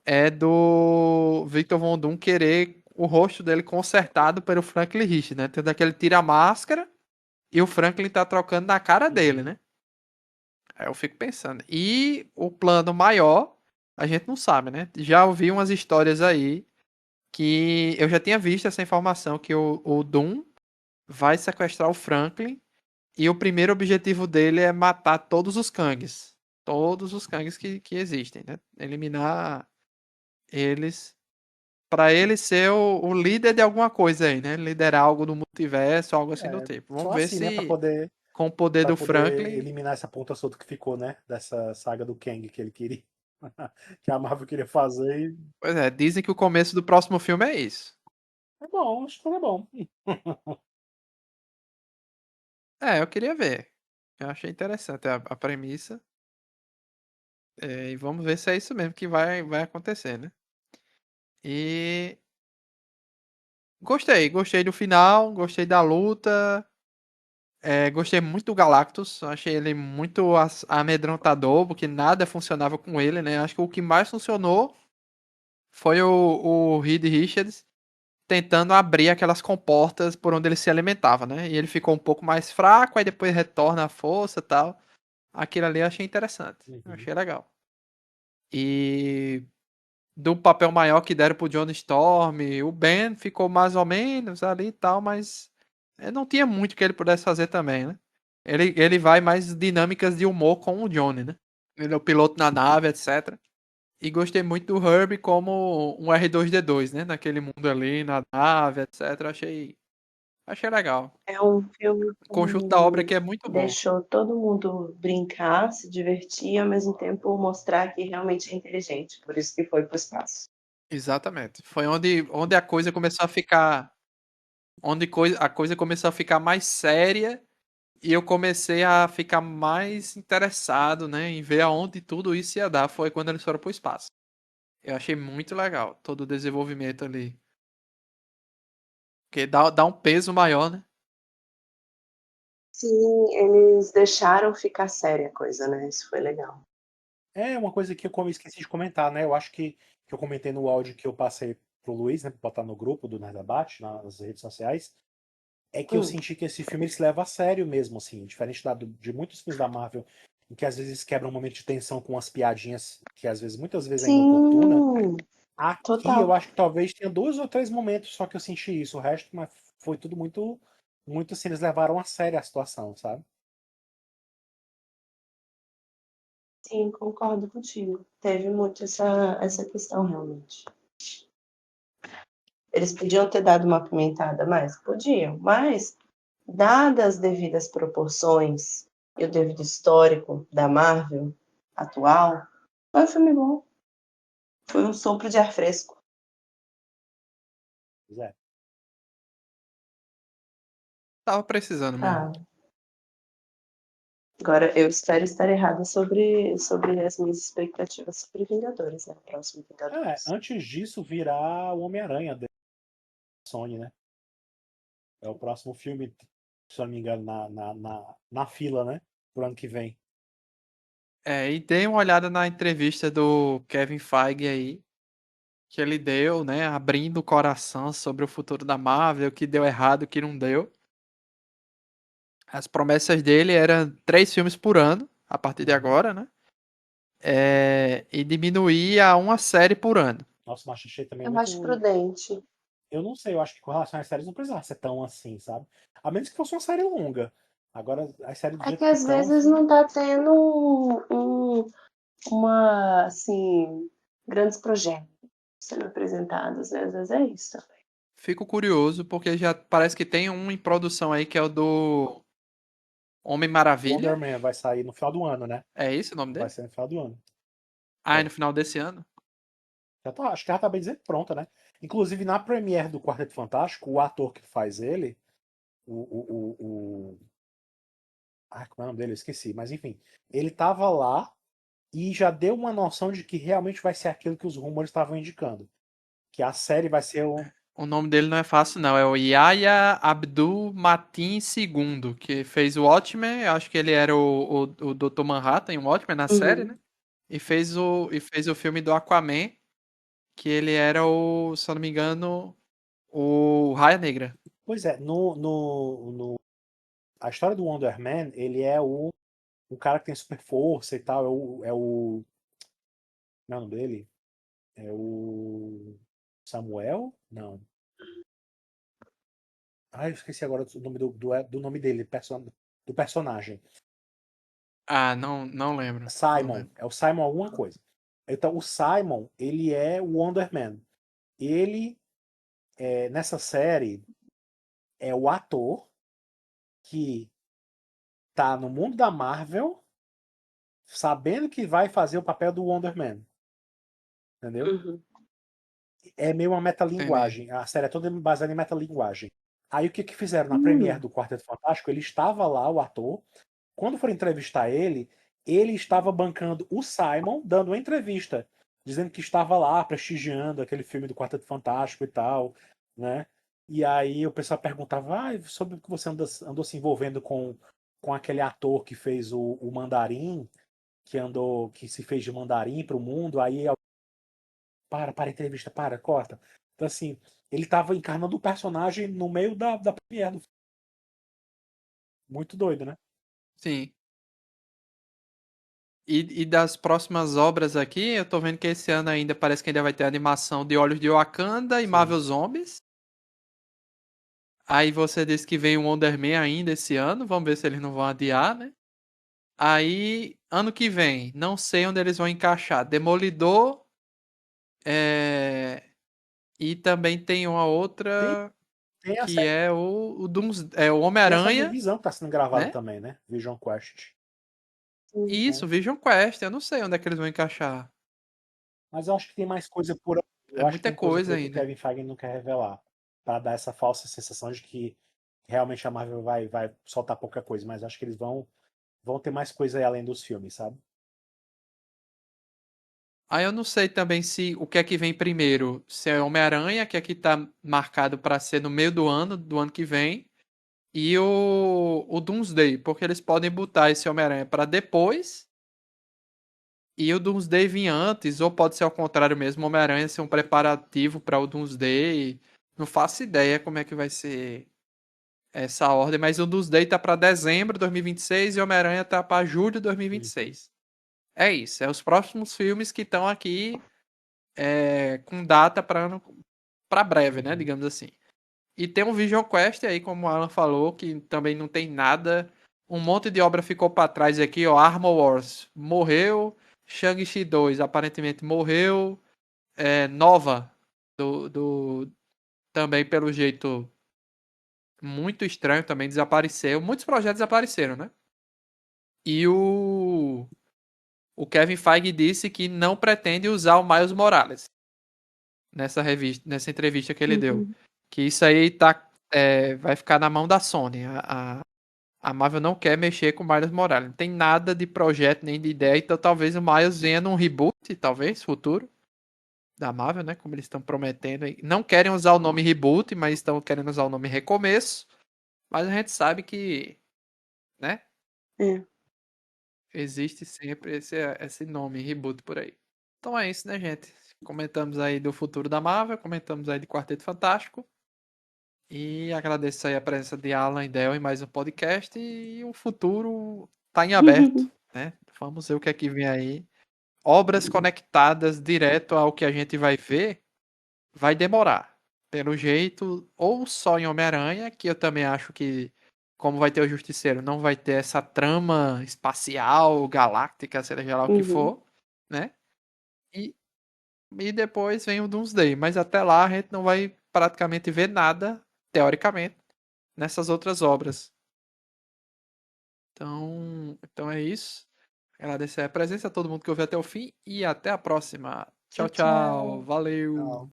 É do Victor Von Doom querer o rosto dele consertado pelo Franklin Rich, né? Tendo aquele tira a máscara e o Franklin tá trocando na cara dele, Uhum. né? Aí eu fico pensando. E o plano maior, a gente não sabe, né? Já ouvi umas histórias aí que eu já tinha visto essa informação que o Doom vai sequestrar o Franklin e o primeiro objetivo dele é matar todos os Kangs. Todos os Kangs que existem, né? Eliminar eles para ele ser o líder de alguma coisa aí, né? Liderar algo do multiverso, algo assim do É, tipo. só Vamos ver assim, né? se com o poder Pra do poder Franklin. eliminar essa ponta solta que ficou, né? Dessa saga do Kang que ele queria. Que a Marvel queria fazer. Pois é, dizem que o começo do próximo filme é isso. É bom, acho que é bom. Eu queria ver. Eu achei interessante a premissa. E vamos ver se é isso mesmo que vai acontecer, né? E gostei do final, gostei da luta. Gostei muito do Galactus, achei ele muito amedrontador, porque nada funcionava com ele, né? Acho que o que mais funcionou foi o Reed Richards tentando abrir aquelas comportas por onde ele se alimentava, né? E ele ficou um pouco mais fraco, aí depois retorna a força e tal. Aquilo ali eu achei interessante, eu Uhum. achei legal. E do papel maior que deram pro John Storm, o Ben ficou mais ou menos ali e tal, mas não tinha muito que ele pudesse fazer também, né? Ele vai mais dinâmicas de humor com o Johnny, né? Ele é o piloto na nave, etc. E gostei muito do Herbie como um R2D2, né? Naquele mundo ali, na nave, etc. Achei legal. É um filme O conjunto da obra que aqui é muito bom. deixou todo mundo brincar, se divertir e ao mesmo tempo mostrar que realmente é inteligente, por isso que foi pro espaço. Exatamente. Foi onde a coisa começou a ficar. A coisa começou a ficar mais séria e eu comecei a ficar mais interessado, né, em ver aonde tudo isso ia dar. Foi quando eles foram pro espaço. Eu achei muito legal todo o desenvolvimento ali. Porque dá um peso maior, né? Sim, eles deixaram ficar séria a coisa, né? Isso foi legal. É uma coisa que eu esqueci de comentar, né? Eu acho que eu comentei no áudio que eu passei pro Luiz, né? Pra botar no grupo do Nerdabate, nas redes sociais. É que eu Hum, senti que esse filme ele se leva a sério mesmo, assim. Diferente de muitos filmes da Marvel, em que às vezes quebra um momento de tensão com umas piadinhas que muitas vezes é inoportuna. sim, Aqui eu total. acho que talvez tenha dois ou três momentos só que eu senti isso. O resto, mas foi tudo muito, muito assim, eles levaram a sério a situação, sabe? Sim, concordo contigo. Teve muito essa questão, realmente. Eles podiam ter dado uma pimentada a mais? Podiam, mas, dadas as devidas proporções e o devido histórico da Marvel atual, Foi um filme bom. Foi um sopro de ar fresco. Pois é. Tava precisando mesmo. Agora, eu espero estar errada sobre as minhas expectativas sobre Vingadores, né? O próximo Vingadores. Antes disso, virá o Homem-Aranha da Sony, né? É o próximo filme, se eu não me engano, na fila, né? Pro ano que vem. E dei uma olhada na entrevista do Kevin Feige aí, que ele deu, né, abrindo o coração sobre o futuro da Marvel, o que deu errado, o que não deu. As promessas dele eram 3 filmes por ano, a partir de agora, né? E diminuir a uma série por ano. Nossa, mas achei também Eu acho muito. prudente. Eu não sei, eu acho que com relação às séries não precisava ser tão assim, sabe? A menos que fosse uma série longa. Agora, as séries do É que jeito que às estão, vezes assim. não tá tendo uma, assim, grandes projetos sendo apresentados, né? Às vezes é isso. Fico curioso, porque já parece que tem um em produção aí, que é o do Homem Wonder Maravilha. Man vai sair no final do ano, né? É esse o nome Vai dele? ser no final do ano. Ah, é É. no final desse ano? Acho que já tá bem dizer pronta, né? Inclusive, na premiere do Quarteto Fantástico, o ator que faz ele, o. Ai, como é o nome dele? Eu esqueci. Mas enfim, ele tava lá e já deu uma noção de que realmente vai ser aquilo que os rumores estavam indicando. Que a série vai ser o. O nome dele não é fácil, não. É o Yahya Abdul Mateen II, que fez o Watchmen. Eu acho que ele era o Dr. Manhattan em Watchmen na série, Uhum. né? E fez o filme do Aquaman, que ele era se eu não me engano, o Raia Negra. Pois é, a história do Wonder Man, ele é o cara que tem super força e tal. Como é o nome dele? É o. Samuel? Não. Ah, eu esqueci agora o nome do nome dele, do personagem. Ah, não, não lembro. Não Simon. lembro. É o Simon alguma coisa. Então, o Simon, ele é o Wonder Man. Ele, nessa série, é o ator que tá no mundo da Marvel, sabendo que vai fazer o papel do Wonder Man. Entendeu? Uhum. É meio uma Entendi. metalinguagem. A série é toda baseada em metalinguagem. Aí o que que fizeram na premiere Hum. do Quarteto Fantástico? Ele estava lá, o ator. Quando foram entrevistar ele, ele estava bancando o Simon, dando uma entrevista, dizendo que estava lá prestigiando aquele filme do Quarteto Fantástico e tal, né? E aí o pessoal perguntava, sobre o que você andou se envolvendo com aquele ator que fez o Mandarim, que se fez de Mandarim para o mundo. Aí para a entrevista, corta. Então, assim, ele estava encarnando o personagem no meio da premiere. Muito doido, né? Sim. E das próximas obras aqui, eu tô vendo que esse ano ainda parece que ainda vai ter animação de Olhos de Wakanda e Sim. Marvel Zombies. Aí você disse que vem o Wonder Man ainda esse ano. Vamos ver se eles não vão adiar, né? Aí, ano que vem, não sei onde eles vão encaixar. Demolidor. E também tem uma Tem, outra tem a que série, é o tem a série do Homem-Aranha, Visão que está sendo gravada né? também, né? Vision Quest. E Né? isso, Vision Quest. Eu não sei onde é que eles vão encaixar. Mas eu acho que tem mais coisa por aí. É Eu acho que muita tem coisa por coisa aí que o ainda. Kevin Feige não quer revelar. Para dar essa falsa sensação de que realmente a Marvel vai soltar pouca coisa. Mas acho que eles vão ter mais coisa aí além dos filmes, sabe? Aí eu não sei também se o que é que vem primeiro. Se é Homem-Aranha, que aqui tá marcado para ser no meio do ano que vem. E o Doomsday, porque eles podem botar esse Homem-Aranha para depois e o Doomsday vir antes, ou pode ser ao contrário mesmo, o Homem-Aranha ser um preparativo para o Doomsday. Não faço ideia como é que vai ser essa ordem, mas o Doomsday tá para dezembro de 2026 e o Homem-Aranha tá para julho de Uhum. 2026. É isso, é os próximos filmes que estão aqui com data para breve, né, Uhum. digamos assim. E tem um Vision Quest aí, como o Alan falou, que também não tem nada. Um monte de obra ficou para trás aqui, ó. Armor Wars morreu. Shang-Chi 2 aparentemente morreu. Nova, também pelo jeito muito estranho, também desapareceu. Muitos projetos desapareceram, né? E o Kevin Feige disse que não pretende usar o Miles Morales nessa entrevista que ele deu. Uhum. Que isso aí vai ficar na mão da Sony. A Marvel não quer mexer com o Miles Morales. Não tem nada de projeto nem de ideia, então talvez o Miles venha num reboot, talvez, futuro, da Marvel, né? Como eles estão prometendo aí. Não querem usar o nome reboot, mas estão querendo usar o nome recomeço. Mas a gente sabe que, né? É. Existe sempre esse nome, reboot por aí. Então é isso, né, gente? Comentamos aí do futuro da Marvel, comentamos aí de Quarteto Fantástico. E agradeço aí a presença de Alan e Del em mais um podcast. E o futuro tá em aberto, né? Vamos ver o que é que vem aí. Obras conectadas direto ao que a gente vai ver, vai demorar. Pelo jeito, ou só em Homem-Aranha, que eu também acho que, como vai ter o Justiceiro, não vai ter essa trama espacial, galáctica, seja lá o que Uhum. for, né? E, e depois vem o Doomsday. Mas até lá a gente não vai praticamente ver nada, teoricamente, nessas outras obras. Então é isso. Agradecer a presença a todo mundo que ouviu até o fim e até a próxima. Tchau, Tchau, tchau. tchau. Valeu. Tchau.